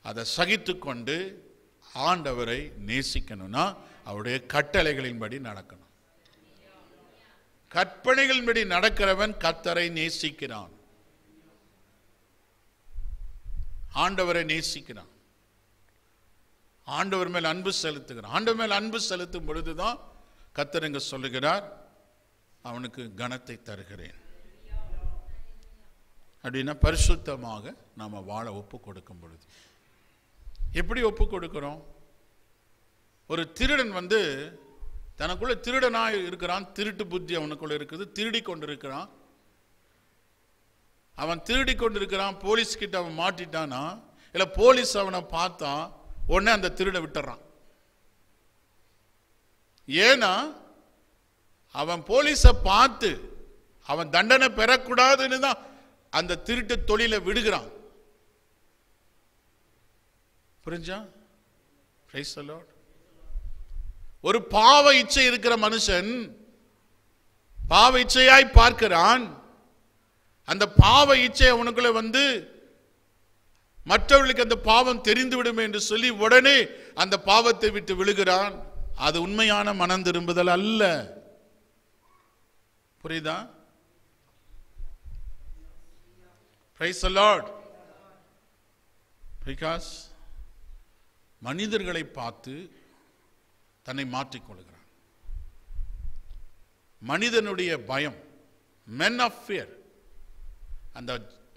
அதை சகித்து கொண்டு ஆண்டவரை நேசிக்கணும்னா அவருடைய கட்டளைகளின்படி நடக்கணும். கற்பனைகளின்படி நடக்கிறவன் கர்த்தரை நேசிக்கிறான், ஆண்டவரை நேசிக்கிறான், ஆண்டவர் மேல் அன்பு செலுத்துகிறான். ஆண்டவர் மேல் அன்பு செலுத்தும் பொழுதுதான் கர்த்தர் இங்க சொல்லுகிறார், அவனுக்கு கனத்தை தருகிறேன். அப்படின்னா பரிசுத்தமாக நாம வாழ ஒப்பு கொடுக்கும் பொழுது எப்படி ஒப்பு கொடுக்கிறோம்? ஒரு திருடன் தனக்குள்ள திருடனாய் இருக்கிறான், திருட்டு புத்தி அவனுக்குள்ள இருக்குது, திருடி கொண்டிருக்கிறான். அவன் திருடி கொண்டிருக்கிறான், போலீஸ் கிட்ட அவன் மாட்டிட்டானா, இல்ல போலீஸ் அவனை பார்த்தா உடனே அந்த திருட விட்டுறான். ஏன்னா அவன் போலீஸ பார்த்து அவன் தண்டனை பெறக்கூடாதுன்னு தான் அந்த திருட்டு தொழிலை விடுகிறான். புரிஞ்சா? Price the Lord. ஒரு பாவ இச்சை இருக்கிற மனுஷன் பாவ இச்சையாய் பார்க்கிறான். அந்த பாவ இச்சை அவனுக்குள்ள மற்றவர்களுக்கு அந்த பாவம் தெரிந்துவிடும் என்று சொல்லி உடனே அந்த பாவத்தை விட்டு விழுகிறான். அது உண்மையான மனம் திரும்புதல் அல்ல. புரியுதா? Praise the Lord. Because மனிதர்களை பார்த்து தன்னை மாற்றிக்கொள்கிறான். மனிதனுடைய பயம், men of fear, அந்த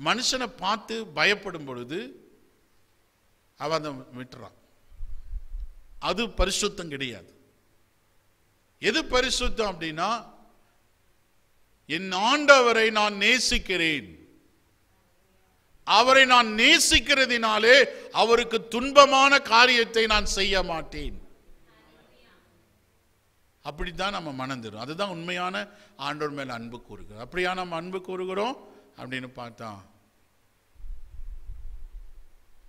மனுஷனை பார்த்து பயப்படும் பொழுது அவன் அதை விட்டுறான். அது பரிசுத்தம் கிடையாது. எது பரிசுத்தம் அப்படின்னா, என் ஆண்டவரை நான் நேசிக்கிறேன், அவரை நான் நேசிக்கிறதினாலே அவருக்கு துன்பமான காரியத்தை நான் செய்ய மாட்டேன். அப்படித்தான் நம்ம மனம் தரும். அதுதான் உண்மையான ஆண்டவர் மேல அன்பு கூறுகிறோம். அப்படியா நம்ம அன்பு கூறுகிறோம் அப்படின்னு பார்த்தா,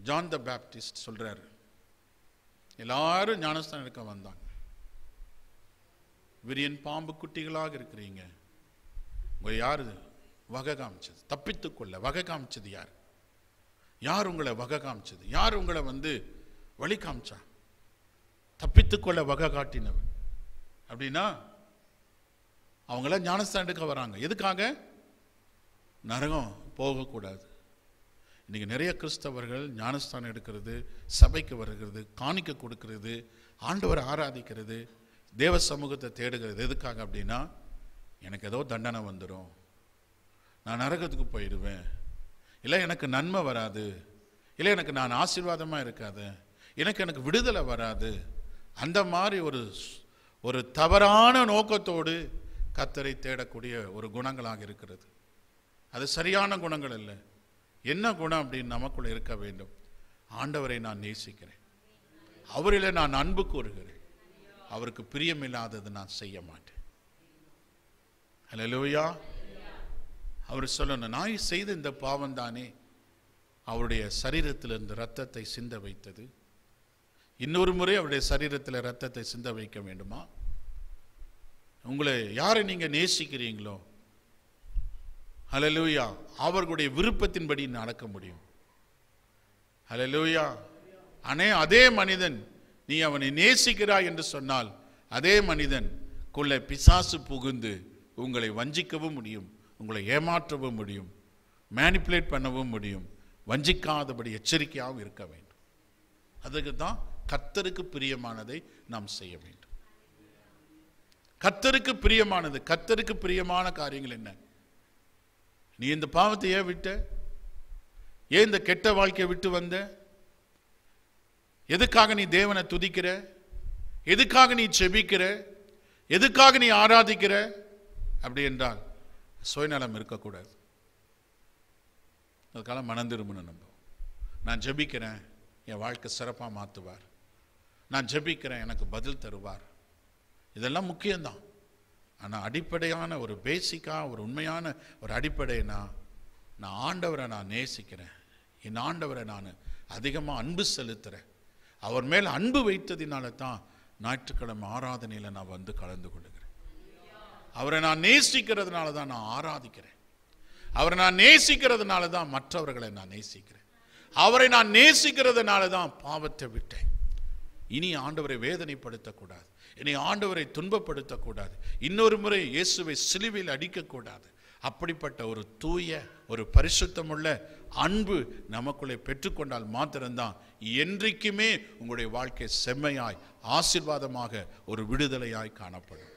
ஜான் த பேப்டிஸ்ட் சொல்றாரு, எல்லாரும் ஞானஸ்தானம் எடுக்க வந்தாங்க. விரியன் பாம்பு குட்டிகளாக இருக்கிறீங்க, உங்க யாரு வகை காமிச்சது? தப்பித்துக்கொள்ள வகை காமிச்சது யார்? யார் உங்களை வகை காமிச்சது? யார் உங்களை வழி காமிச்சான், தப்பித்துக்கொள்ள வகை காட்டினவன். அப்படின்னா அவங்களாம் ஞானஸ்தானம் எடுக்க வராங்க. எதுக்காக? நரகம் போகக்கூடாது. இன்னைக்கு நிறைய கிறிஸ்தவர்கள் ஞானஸ்தானம் எடுக்கிறது, சபைக்கு வருகிறது, காணிக்க கொடுக்கிறது, ஆண்டவரை ஆராதிக்கிறது, தேவ சமூகத்தை தேடுகிறது. எதுக்காக அப்படின்னா, எனக்கு ஏதோ தண்டனை வந்துடும், நான் நரகத்துக்கு போயிடுவேன், இல்லை எனக்கு நன்மை வராது, இல்லை எனக்கு நான் ஆசீர்வாதமாக இருக்காது, எனக்கு விடுதலை வராது. அந்த மாதிரி ஒரு தவறான நோக்கத்தோடு கர்த்தரை தேடக்கூடிய ஒரு குணங்களாக இருக்கிறது. அது சரியான குணங்கள் இல்லை. என்ன குணம் அப்படின்னு நமக்குள்ள இருக்க வேண்டும்? ஆண்டவரை நான் நேசிக்கிறேன், அவரிலே நான் அன்பு கூறுகிறேன், அவருக்கு பிரியமில்லாதது நான் செய்ய மாட்டேன். அல்லேலூயா. அவர் சொல்லணும், நான் செய்த இந்த பாவம் தானே அவருடைய சரீரத்திலிருந்து இரத்தத்தை சிந்த வைத்தது. இன்னொரு முறை அவருடைய சரீரத்தில் இரத்தத்தை சிந்த வைக்க வேண்டுமா? உங்களை யாரை நீங்க நேசிக்கிறீங்களோ, ஹல்லேலூயா, அவர்களுடைய விருப்பத்தின்படி நடக்க முடியும். ஹல்லேலூயா. அதே மனிதன், நீ அவனை நேசிக்கிறாய் என்று சொன்னால், அதே மனிதன் குள்ள பிசாசு புகுந்து உங்களை வஞ்சிக்கவும் முடியும், உங்களை ஏமாற்றவும் முடியும், மேனிப்புலேட் பண்ணவும் முடியும். வஞ்சிக்காதபடி எச்சரிக்கையாகவும் இருக்க வேண்டும். அதுக்கு தான் கர்த்தருக்கு பிரியமானதை நாம் செய்ய வேண்டும். கர்த்தருக்கு பிரியமானது, கர்த்தருக்கு பிரியமான காரியங்கள் என்ன? நீ இந்த பாவத்தை ஏன் விட்ட? ஏன் இந்த கெட்ட வாழ்க்கையை விட்டு வந்த? எதுக்காக நீ தேவனை துதிக்கிற? எதுக்காக நீ செபிக்கிற? எதுக்காக நீ ஆராதிக்கிற? அப்படி என்றால் சுயநலம் இருக்கக்கூடாது. அதுக்காக மனம் திரும்பணும். நம்ம நான் ஜெபிக்கிறேன், என் வாழ்க்கை சிறப்பாக மாற்றுவார், நான் ஜெபிக்கிறேன், எனக்கு பதில் தருவார். இதெல்லாம் முக்கியம்தான். ஆனால் அடிப்படையான ஒரு பேசிக்காக ஒரு உண்மையான ஒரு அடிப்படைனா, நான் ஆண்டவரை நான் நேசிக்கிறேன், என் ஆண்டவரை நான் அதிகமாக அன்பு செலுத்துகிறேன், அவர் மேல் அன்பு வைத்ததினால தான் ஞாயிற்றுக்கிழமை ஆராதனையில் நான் வந்து கலந்து கொள்கிறேன். அவரை நான் நேசிக்கிறதுனால தான் நான் ஆராதிக்கிறேன், அவரை நான் நேசிக்கிறதுனால தான் மற்றவர்களை நான் நேசிக்கிறேன், அவரை நான் நேசிக்கிறதுனால தான் பாவத்தை விட்டேன். இனி ஆண்டவரை வேதனைப்படுத்தக்கூடாது, இனி ஆண்டவரை துன்பப்படுத்தக்கூடாது, இன்னொரு முறை இயேசுவை சிலுவையில் அடிக்கக்கூடாது. அப்படிப்பட்ட ஒரு தூய ஒரு பரிசுத்தமுள்ள அன்பு நமக்குள்ளே பெற்றுக்கொண்டால் மாத்திரம்தான் என்றைக்குமே உங்களுடைய வாழ்க்கை செம்மையாய் ஆசீர்வாதமாக ஒரு விடுதலையாய் காணப்படும்.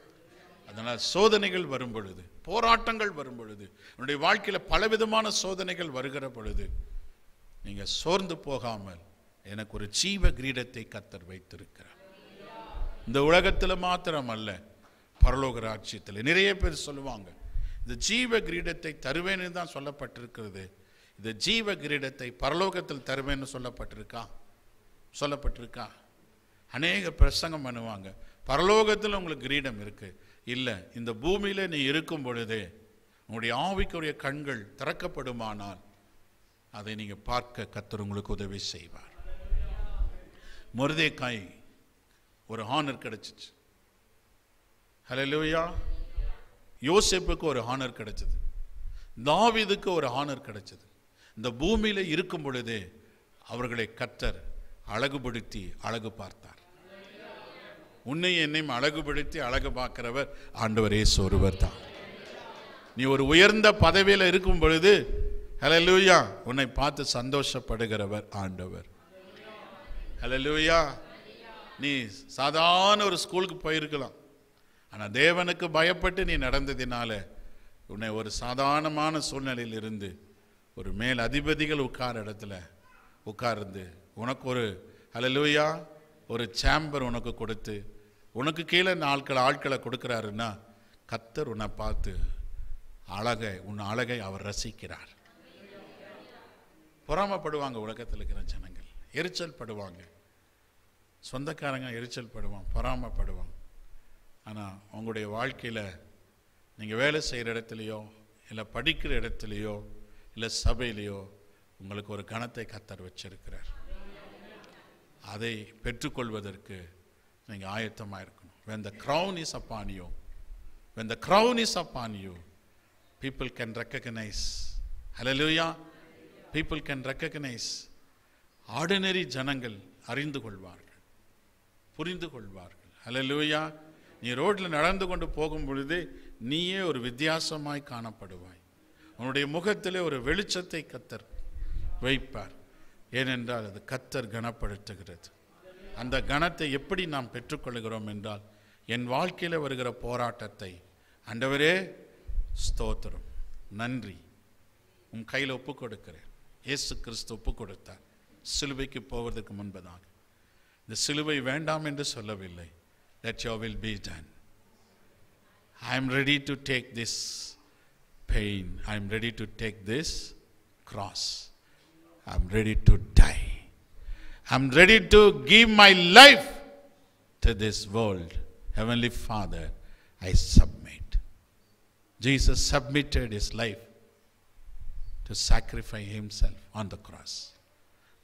அதனால் சோதனைகள் வரும் பொழுது, போராட்டங்கள் வரும் பொழுது, உன்னுடைய வாழ்க்கையில் பலவிதமான சோதனைகள் வருகிற பொழுது நீங்க சோர்ந்து போகாமல், எனக்கு ஒரு ஜீவ கிரீடத்தை கர்த்தர் வைத்திருக்கிறார். இந்த உலகத்தில் மாத்திரம் அல்ல, பரலோக ராஜ்யத்தில். நிறைய பேர் சொல்லுவாங்க, இந்த ஜீவ கிரீடத்தை தருவேன்னு தான் சொல்லப்பட்டிருக்கிறது. இந்த ஜீவ கிரீடத்தை பரலோகத்தில் தருவேன்னு சொல்லப்பட்டிருக்கா? அநேக பிரசங்கம் பண்ணுவாங்க, பரலோகத்தில் உங்களுக்கு கிரீடம் இருக்கு. இல்லை, இந்த பூமியில நீ இருக்கும் பொழுதே உங்களுடைய ஆவிக்குரிய கண்கள் திறக்கப்படுமானால் அதை நீங்க பார்க்க கர்த்தர் உங்களுக்கு உதவி செய்வார். மொர்தெகாய் ஒரு ஹானர் கிடைச்சிச்சு. ஹல்லேலூயா. யோசேப்புக்கு ஒரு ஹானர் கிடைச்சது, தாவீதுக்கு ஒரு ஹானர் கிடைச்சது. இந்த பூமியில இருக்கும் பொழுதே அவர்களை கர்த்தர் அழகுபடுத்தி அழகு பார்த்தார். உன்னை என்னையும் அழகுபடுத்தி அழகு பார்க்கிறவர் ஆண்டவர் இயேசு ஒருவர் தான். நீ ஒரு உயர்ந்த பதவியில் இருக்கும் பொழுது, ஹல்லேலூயா, உன்னை பார்த்து சந்தோஷப்படுகிறவர் ஆண்டவர். ஹல்லேலூயா. நீ சாதாரண ஒரு ஸ்கூலுக்கு போயிருக்கலாம், ஆனால் தேவனுக்கு பயப்பட்டு நீ நடந்ததினால உன்னை ஒரு சாதாரணமான சூழ்நிலையில் இருந்து ஒரு மேல் அதிபதிகள் உட்கார இடத்துல உட்கார்ந்து உனக்கு ஒரு ஹல்லேலூயா ஒரு சேம்பர் உனக்கு கொடுத்து உனக்கு கீழே ஆட்களை கொடுக்கிறாருன்னா, கர்த்தர் உன்னை பார்த்து உன் அழகை அவர் ரசிக்கிறார். பொறாமப்படுவாங்க உலகத்தில் இருக்கிற ஜனங்கள், எரிச்சல் படுவாங்க, சொந்தக்காரங்க எரிச்சல் படுவாங்க, பொறாமப்படுவாங்க. ஆனால் உங்களுடைய வாழ்க்கையில் நீங்கள் வேலை செய்கிற இடத்துலையோ, இல்லை படிக்கிற இடத்துலையோ, இல்லை சபையிலையோ உங்களுக்கு ஒரு கணத்தை கர்த்தர் வச்சிருக்கிறார். அதை பெற்றுக்கொள்வதற்கு நீங்கள் ஆயத்தமாக இருக்கணும். When the crown is upon you, when the crown is upon you, people can recognize. Hallelujah. People can recognize. Ordinary ஜனங்கள் அறிந்து கொள்வார்கள், புரிந்து கொள்வார்கள். ஹல்லேலூயா. நீ ரோட்டில் நடந்து கொண்டு போகும் பொழுது நீயே ஒரு வித்தியாசமாய் காணப்படுவாய். உன்னுடைய முகத்திலே ஒரு வெளிச்சத்தை கர்த்தர் வைப்பார். ஏனென்றால் அது கர்த்தர் கனப்படுத்துகிறது. அந்த கனத்தை எப்படி நாம் பெற்றுக்கொள்கிறோம் என்றால், என் வாழ்க்கையில் வருகிற போராட்டத்தை ஆண்டவரே ஸ்தோத்திரம், நன்றி, உன் கையில் ஒப்பு கொடுக்கிறேன். இயேசு கிறிஸ்து ஒப்பு கொடுத்தார் சிலுவைக்கு போவதற்கு முன்பதாக. இந்த சிலுவை வேண்டாம் என்று சொல்லவில்லை. Let your will be done. I am ready to take this pain. I am ready to take this cross. I am ready to die. I am ready to give my life to this world. Heavenly Father, I submit. Jesus submitted his life to sacrifice himself on the cross.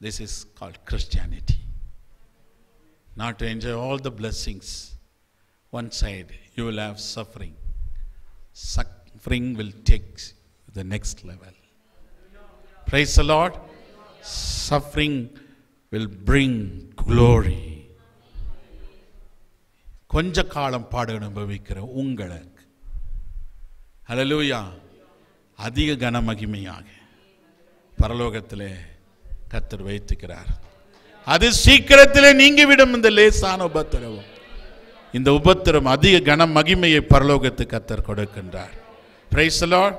This is called Christianity. Not to enjoy all the blessings. One side you will have suffering. Suffering will take the next level. Praise the Lord. Suffering will bring glory. கொஞ்ச காலம் பாடு அனுபவிக்கிற உங்களுக்கு, ஹல்லேலூயா, அதிக கன மகிமையாக பரலோகத்திலே கர்த்தர் வைத்துக்கிறார். அது சீக்கிரத்திலே நீங்கிவிடும். இந்த லேசான உபத்திரவம், இந்த உபத்திரம் அதிக கன மகிமையை பரலோகத்துக்கு கர்த்தர் கொடுக்கின்றார். Praise the Lord.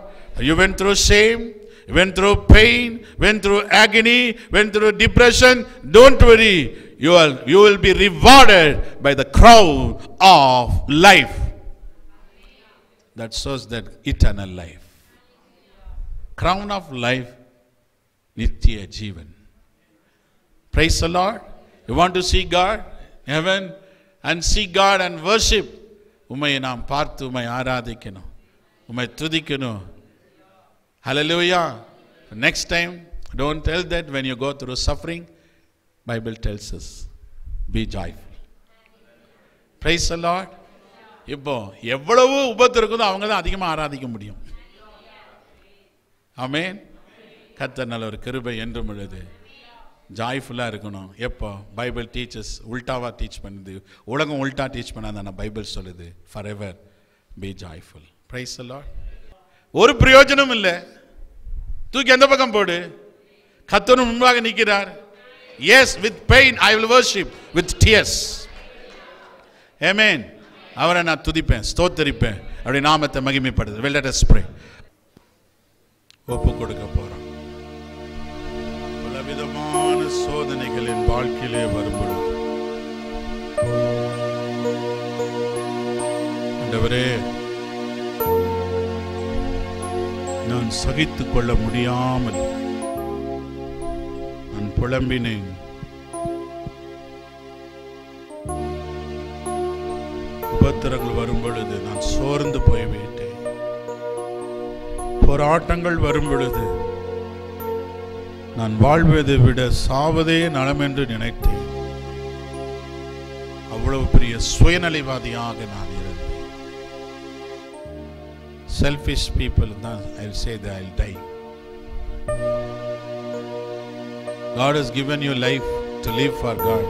You went through shame, you went through pain, went through agony, went through depression. Don't worry. You will be rewarded by the crown of life. That shows that eternal life. Crown of life, Nitya Jeevan. Praise the Lord. You want to see God in heaven and see God and worship. உம்மை நாம் பார்த்து உம்மை ஆராதிக்கணும், உம்மை துதிக்கணும். Hallelujah. Next time, don't tell that when you go through suffering. Bible tells us, be joyful. Praise the Lord. இப்போ எவ்வளவு உபத்திரம் இருக்குதோ அவங்க தான் அதிகமாக ஆராதிக்க முடியும். ஆமென். கர்த்தர் நல்ல ஒரு கிருபை என்றும் உள்ளது. ஜாய்ஃபுல்லாக இருக்கணும். எப்போ பைபிள் டீச்சர்ஸ் உல்டாவாக டீச் பண்ணுது, உலகம் உல்டா டீச் பண்ணாதான பைபிள் சொல்லுது, for ever be joyful. Price the Lord. ஒரு பிரயோஜனம் இல்லை. தூக்கி எந்த பக்கம் போடு. கர்த்தர் முன்பாக நிற்கிறார். Yes, with pain I will worship, with tears. Amen. அவரை நான் துதிப்பேன், ஸ்தோத்தரிப்பேன், அவருடைய நாமத்தை மகிமைப்படுது. Well, let us pray. ஒப்பு கொடுக்க போறோம். பலவிதமான சோதனைகள் என் வாழ்க்கையிலே வரும்பொழுது, ஆண்டவரே, நான் சகித்துக் கொள்ள முடியாமல் நான் புலம்பினேன். உபத்திரங்கள் வரும் பொழுது நான் சோர்ந்து போய்விட்டேன். போராட்டங்கள் வரும் பொழுது நான் வாழ்வதை விட சாவதே நலம் என்று நினைத்தேன். அவ்வளவு பெரிய சுயநலைவாதியாக நான் இருந்தேன். செல்ஃபிஷ் பீப்புள் தான் I'll say that I'll die. God has given you life to live for God.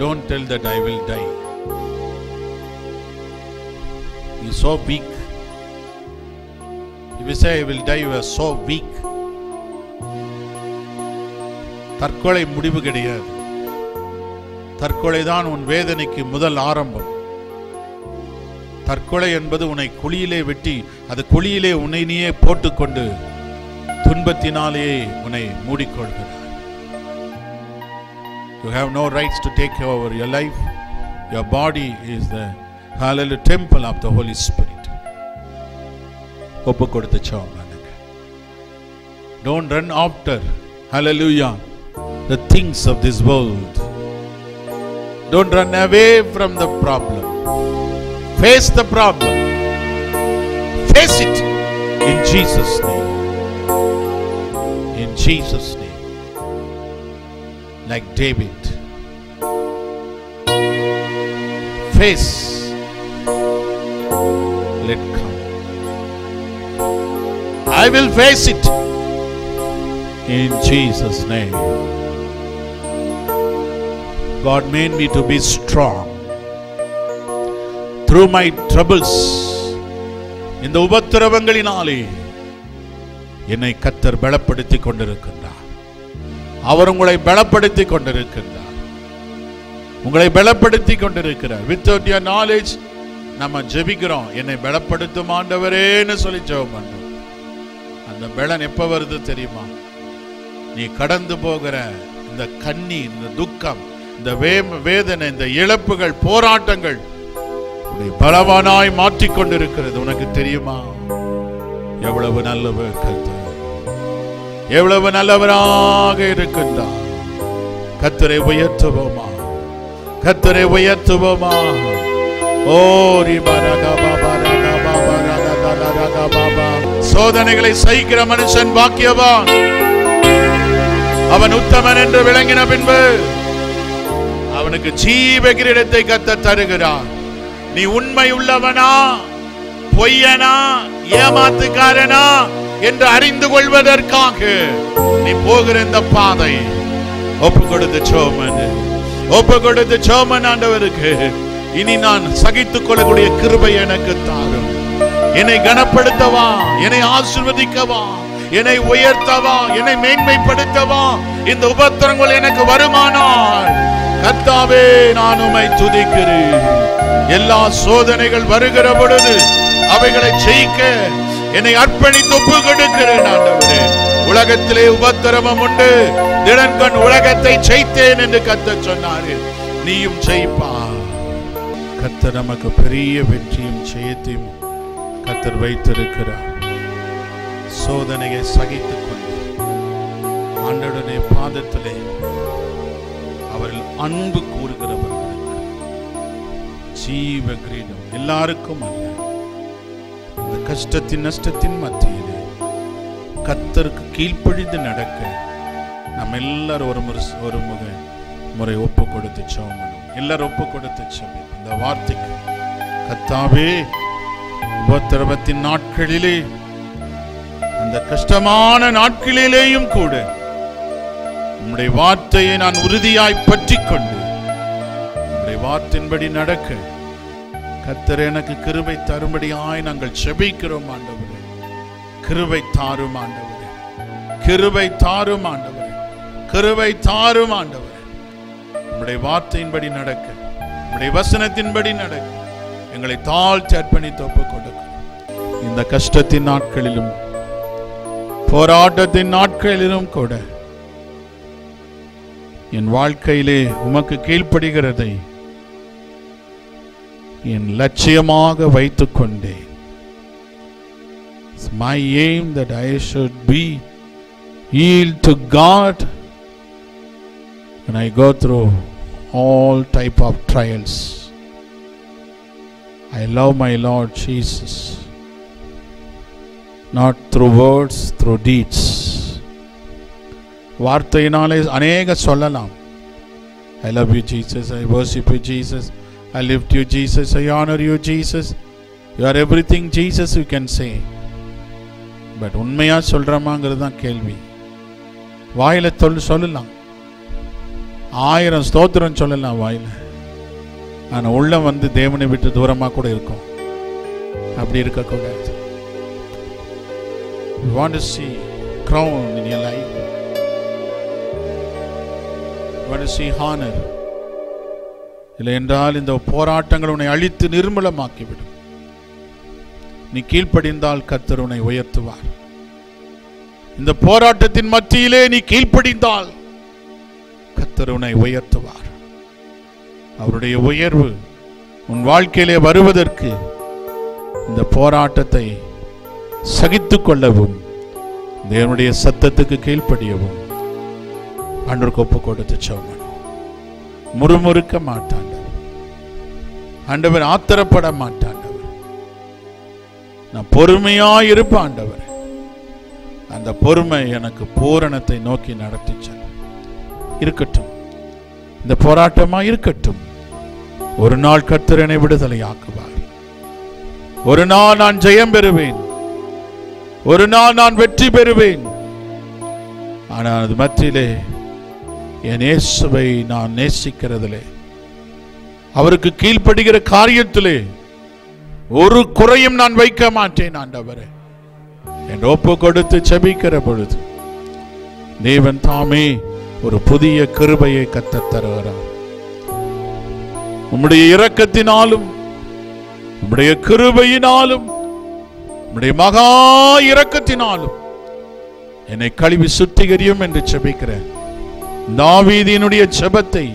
Don't tell that I will die. You are so weak. If you say I will die, you are so weak. தற்கொலை முடிவு கிடையாது. தற்கொலை தான் உன் வேதனைக்கு முதல் ஆரம்பம். தற்கொலை என்பது உன்னை குழியிலே வெட்டி, அது குழியிலே உன்னை நீயே போட்டுக்கொண்டு துன்பத்தினாலே உன்னை மூடிக்கொள்கிறார். You have no rights to take over your life. Your body is the hallelujah temple of the Holy Spirit. ஒப்பு கொடுத்து ஜெபம் பண்ணுங்க. Don't run after, hallelujah, the things of this world. Don't run away from the problem. Face the problem. Face it in Jesus' name. In Jesus' name. Like David. Face. Let come. I will face it in Jesus' name. God made me to be strong through my troubles. இந்த உபத்திரவங்களினாலே என்னை கர்த்தர் பலப்படுத்திக் கொண்டிருக்கின்றார். அவர் உங்களை பலப்படுத்திக் கொண்டிருக்கின்றார். உங்களை பலப்படுத்திக் கொண்டிருக்கிறார். Without your knowledge நம்ம ஜெபிக்கிறோம், என்னை பலப்படுத்தும் ஆண்டவரேன்னு சொல்லி ஜெபம் பண்றோம். அந்த பலன் எப்ப வருது தெரியுமா? நீ கடந்து போகிற இந்த கண்ணீர், இந்த துக்கம், இந்த வேதனை, இந்த இழப்புகள், போராட்டங்கள் உன்னை பலவானாய் மாற்றிக் கொண்டிருக்கிறது. உனக்கு தெரியுமா? எவ்வளவு நல்லவர் கர்த்தர், எவ்வளவு நல்லவராக இருக்கின்றார். கர்த்தரை உயர்த்துவோமா, கர்த்தரை உயர்த்துவோமா. ஓ சோதனைகளை சகிக்கிற மனுஷன் பாக்கியவான், அவன் உத்தமன் என்று விளங்கின பின்பு அவனுக்கு ஜீவ கிரீடத்தை கர்த்தர் தருகிறார். நீ உண்மை உள்ளவனா, பொய்யனா, ஏமாத்துக்காரனா என்று அறிந்து கொள்வதற்காக நீ போகிற இந்த பாதை ஒப்பு கொடுத்து சோமன், ஒப்பு கொடுத்து சோமன் ஆண்டவருக்கு. இனி நான் சகித்துக் கொள்ளக்கூடிய கிருபை எனக்கு தாரும். என்னை கனப்படுத்தவா, என்னை ஆசீர்வதிக்கவா, என்னை உயர்த்தவா, என்னை மேன்மைப்படுத்தவா. இந்த உபத்திரங்கள் எனக்கு வருமானால் கர்த்தாவே நான் உம்மை துதிக்கிறேன். எல்லா சோதனைகள் வருகிற பொழுது அவைகளை ஜெயிக்க என்னை அர்ப்பணித்து ஒப்பு கொடுக்கிறேன் ஆண்டவரே. உலகத்திலே உபத்திரவம் உண்டு, திடன்கண் உலகத்தை ஜெயித்தேன் என்று கர்த்தர் சொன்னார். நீயும் ஜெயிப்பா. கர்த்தர் நமக்கு பெரிய வெற்றியும் ஜெயத்தையும் கர்த்தர் வைத்திருக்கிறார். சோதனையை சகித்துக் கொண்டு ஆண்டவருடைய பாதத்திலே அவர்கள் அன்பு கூறுகிறவர்களுக்கு ஜீவ கிரீடம். எல்லாருக்கும் அல்ல, இந்த கஷ்டத்தின் நஷ்டத்தின் மத்தியிலே கர்த்தருக்கு கீழ்ப்படிந்து நடக்க நம்ம எல்லாரும் ஒரு முறை ஒப்பு கொடுத்து சோமனும் எல்லாரும் ஒப்பு கொடுத்து சபை இந்த வார்த்தைக்கு. கர்த்தாவே, உபத்திரவத்தின் நாட்களிலே, அந்த கஷ்டமான நாட்களிலேயும் கூட உம்முடைய வார்த்தையை நான் உறுதியாய் பற்றி கொண்டு உம்முடைய வார்த்தையின்படி நடக்க கர்த்தர் எனக்கு கிருபை தரும்படியாய் நாங்கள் செபிக்கிறோம் ஆண்டவரே. கிருபை தாரும் ஆண்டவரே, கிருபை தாரும் ஆண்டவரே, கிருபை தாரும் ஆண்டவரே. உம்முடைய வார்த்தையின்படி நடக்க, உம்முடைய வசனத்தின்படி நடக்க எங்களை தாழ்த்தி அர்ப்பணித்து ஒப்புக் கொடுக்கிறோம். இந்த கஷ்டத்தின் நாட்களிலும் போராட்டத்தின் நாட்களிலும் கூட என் வாழ்க்கையிலே உமக்கு கீழ்ப்படுகிறதை என் லட்சியமாக வைத்துக் கொண்டேன். It's my aim that I should be yield to God when I go through all type of trials. I love my Lord Jesus, not through words, through deeds. வார்த்தையினாலே அநேக சொல்லலாம். I love you Jesus, I worship you Jesus, I lift you Jesus, I honor you Jesus, you are everything Jesus you can say. But உண்மையா சொல்றமாங்கிறது தான் கேள்வி. வாயில சொல்லலாம், 1000 ஸ்தோத்திரம் சொல்லலாம் வாயில, ஆனா உள்ள தேவனை விட்டு தூரமா கூட இருக்கும். அப்படி இருக்க கூடாது. You want to see crown in your life, you want to see honor. இல்லை என்றால் இந்த போராட்டங்கள் உன்னை அழித்து நிர்மூலமாக்கிவிடும். நீ கீழ்ப்படிந்தால் கர்த்தர் உன்னை உயர்த்துவார். இந்த போராட்டத்தின் மத்தியிலே நீ கீழ்ப்படிந்தால் கர்த்தர் உன்னை உயர்த்துவார். அவருடைய உயர்வு உன் வாழ்க்கையிலே வருவதற்கு இந்த போராட்டத்தை சகித்துக் கொள்ளவும், தேவனுடைய சத்தத்துக்கு கீழ்ப்படியவும் ஆண்டவருக்கு ஒப்பு கொடுத்து சோமனும். முறுமுறுக்க மாட்டாண்டவர் ஆண்டவர், ஆத்திரப்பட மாட்டாண்டவர். நான் பொறுமையாய் இருப்பேன் ஆண்டவர். அந்த பொறுமை எனக்கு பூரணத்தை நோக்கி நடத்தி செல்லும். இருக்கட்டும், இந்த போராட்டமா இருக்கட்டும். ஒரு நாள் கர்த்தர் என்னை விடுதலையாக்குவார். ஒரு நாள் நான் ஜெயம் பெறுவேன். ஒரு நாள் நான் வெற்றி பெறுவேன். ஆனால் அது மத்தியிலே என் இயேசுவை நான் நேசிக்கிறதிலே, அவருக்கு கீழ்ப்படுகிற காரியத்திலே ஒரு குறையும் நான் வைக்க மாட்டேன் ஆண்டவரே என்று ஒப்பு கொடுத்து செபிக்கிற பொழுது தேவன் தாமே ஒரு புதிய கிருபையை கத்தத் தருகிறார். உம்முடைய இரக்கத்தினாலும் உம்முடைய கிருபையினாலும் உம்முடைய மகா இரக்கத்தினாலும் என்னை கழுவி சுத்திகரியும் என்று செபிக்கிறேன். தாவீதினுடைய ஜெபத்தை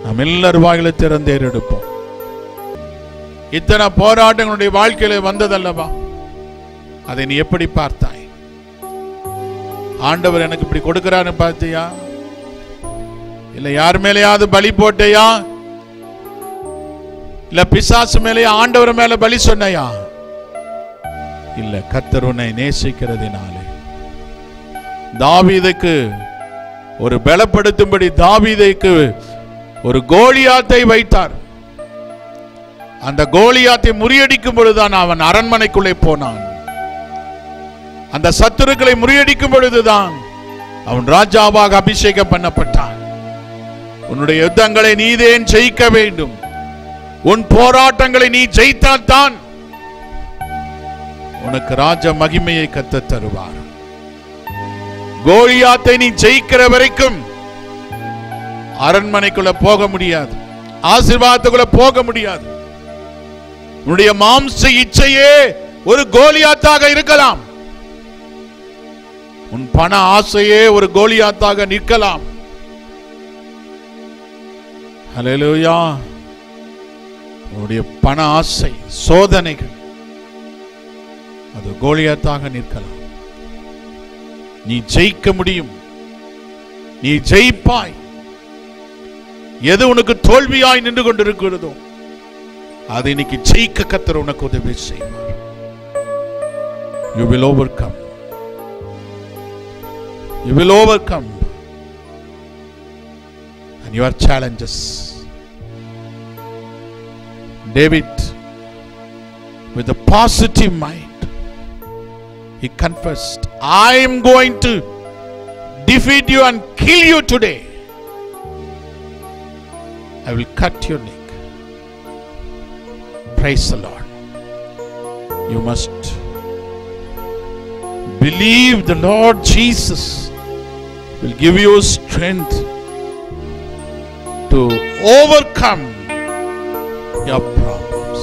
நாம் எல்லாரும் வாயில திறந்து எடுப்போம். இத்தனை போராட்டங்களுடைய வாழ்க்கையில வந்ததல்லவா, அதை நீ எப்படி பார்த்தாய்? ஆண்டவர் எனக்கு இப்படி கொடுக்கிறான்னு பார்த்தியா? இல்ல யார் மேலேயாவது பலி போட்டையா? இல்ல பிசாசு மேலே ஆண்டவர் மேல பலி சொன்னையா? இல்ல, கர்த்தர் உன்னை நேசிக்கிறதினாலே தாவீதுக்கு ஒரு பலப்படுத்தும்படி தாவீதுக்கு ஒரு கோலியாத்தை வைத்தார். அந்த கோலியாத்தை முறியடிக்கும் பொழுதுதான் அவன் அரண்மனைக்குள்ளே போனான். அந்த சத்துருக்களை முறியடிக்கும் பொழுதுதான் அவன் ராஜாவாக அபிஷேகம் பண்ணப்பட்டான். உன்னுடைய யுத்தங்களை நீதேன் ஜெயிக்க வேண்டும். உன் போராட்டங்களை நீ ஜெயித்தால்தான் உனக்கு ராஜ மகிமையை கத்த தருவார். கோலியாத்தை நீ ஜெயிக்கிற வரைக்கும் அரண்மனைக்குள்ள போக முடியாது, ஆசீர்வாதத்துக்குள்ள போக முடியாது. உன்னுடைய மாம்ச இச்சையே ஒரு கோலியாத்தாக இருக்கலாம். உன் பண ஆசையே ஒரு கோலியாத்தாக நிற்கலாம். ஹல்லேலூயா. உன்னுடைய பண ஆசை, சோதனைகள் அது கோலியாத்தாக நிற்கலாம். நீ ஜெயிக்க முடியும், நீ ஜெயிப்பாய். எது உனக்கு தோல்வியாய் நின்று கொண்டிருக்கிறதோ அதை இன்னைக்கு ஜெயிக்க கர்த்தர் உனக்கு உதவி செய்வார். You will overcome. You will overcome and your challenges. David, with a positive mind, he confessed, I am going to defeat you and kill you today. I will cut your neck. Praise the Lord. You must believe the Lord Jesus will give you strength to overcome your problems.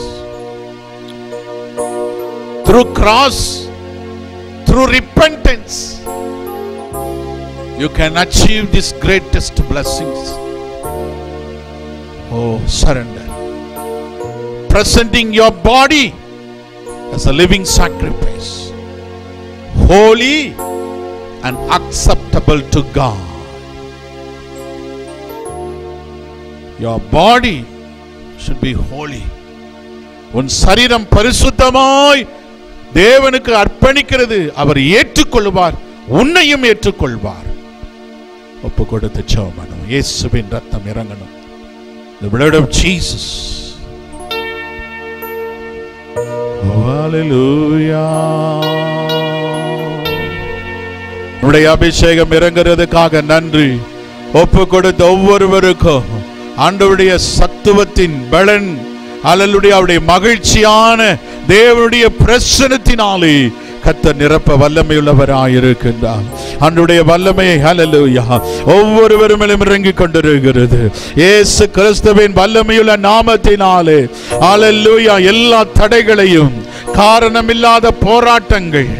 Through cross, through repentance, you can achieve these greatest blessings. Oh, surrender. Presenting your body as a living sacrifice, holy and acceptable to God. Your body should be holy. உன் சரீரம் பரிசுத்தமாய் தேவனுக்கு அர்ப்பணிக்கிறது. அவர் ஏற்றுக்கொள்வார், உன்னையும் ஏற்றுக்கொள்வார். ஒப்பு கொடுத்து ஜெபம் பண்ணுவோம். இயேசுவின் ரத்தம் இறங்கணும். The blood of Jesus. Hallelujah. உம்முடைய அபிஷேகம் இறங்குறதுக்காக நன்றி. ஒப்பு கொடுத்த ஒவ்வொருவருக்கும் ஆண்டவருடைய சத்துவத்தின் பலன், அல்லேலூயா, அவருடைய மகிழ்ச்சியான தேவனுடைய பிரசன்னத்தினாலே கர்த்தர் நிரப்ப வல்லமையுள்ளவராயிருக்கின்றார். ஆண்டவருடைய வல்லமை ஹல்லேலூயா ஒவ்வொருவரும் மேலும் இறங்கிக் கொண்டிருக்கிறது. இயேசு கிறிஸ்துவின் வல்லமையுள்ள நாமத்தினாலே ஹல்லேலூயா எல்லா தடைகளையும், காரணமில்லாத போராட்டங்கள்,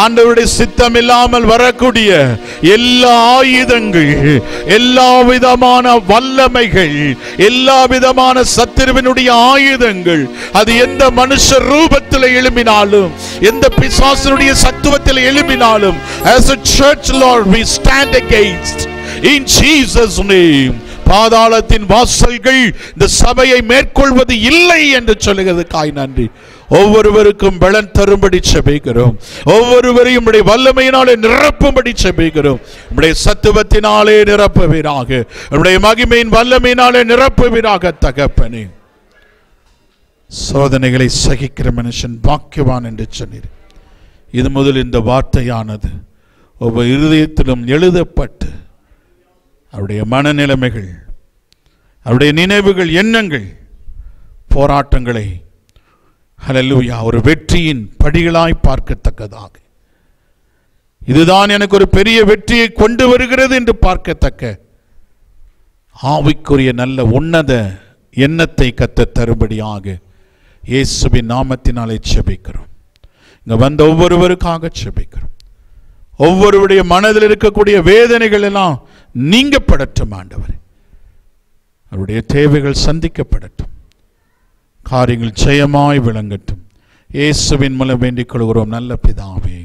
ஆண்டவருடைய சித்தம் இல்லாமல் வரக்கூடிய எல்லா ஆயுதங்கள், எல்லா விதமான வல்லமைகள், எல்லா விதமான சத்துருவினுடைய ஆயுதங்கள், அது எந்த மனுஷ ரூபத்தில் எழும்பினாலும், எந்த பிசாசனுடைய சத்துவத்தில் எழும்பினாலும், as a church Lord we stand against in Jesus name. பாதாளத்தின் வாசல்கள் இந்த சபையை மேற்கொள்வது இல்லை என்று சொல்லுகிறதுக்காய் நன்றி. ஒவ்வொருவருக்கும் பலன் தரும்படி செபிக்கிறோம். ஒவ்வொருவரையும் உம்முடைய வல்லமையினாலே நிரப்பும்படி செபிக்கிறோம். உம்முடைய சத்துவத்தினாலே நிரப்புவீராக, உம்முடைய மகிமையின் வல்லமையினாலே நிரப்புவீராக தகப்பனே. சோதனைகளை சகிக்கிற மனுஷன் பாக்கியவான் என்று சொன்னீர். இது முதல் இந்த வார்த்தையானது ஒவ்வொரு இருதயத்திலும் எழுதப்பட்டு அவருடைய மனநிலைமைகள், அவருடைய நினைவுகள், எண்ணங்கள், போராட்டங்களை ஹல்லேலூயா ஒரு வெற்றியின் படிகளாய் பார்க்கத்தக்கதாக, இதுதான் எனக்கு ஒரு பெரிய வெற்றியை கொண்டு வருகிறது என்று பார்க்கத்தக்க ஆவிக்குரிய நல்ல உன்னத எண்ணத்தை கர்த்தர் தரும்படியாக இயேசுவின் நாமத்தினாலே ஜெபிக்கிறோம். இங்க வந்த ஒவ்வொருவருக்காக ஜெபிக்கிறோம். ஒவ்வொருவருடைய மனதில் இருக்கக்கூடிய வேதனைகள் எல்லாம் நீங்கப்படட்டும் ஆண்டவரே. அவருடைய தேவைகள் சந்திக்கப்படட்டும், காரியங்கள் ஜெயமாய் விளங்கட்டும். இயேசுவின் மூலம் வேண்டிக் கொள்கிறோம் நல்ல பிதாவே.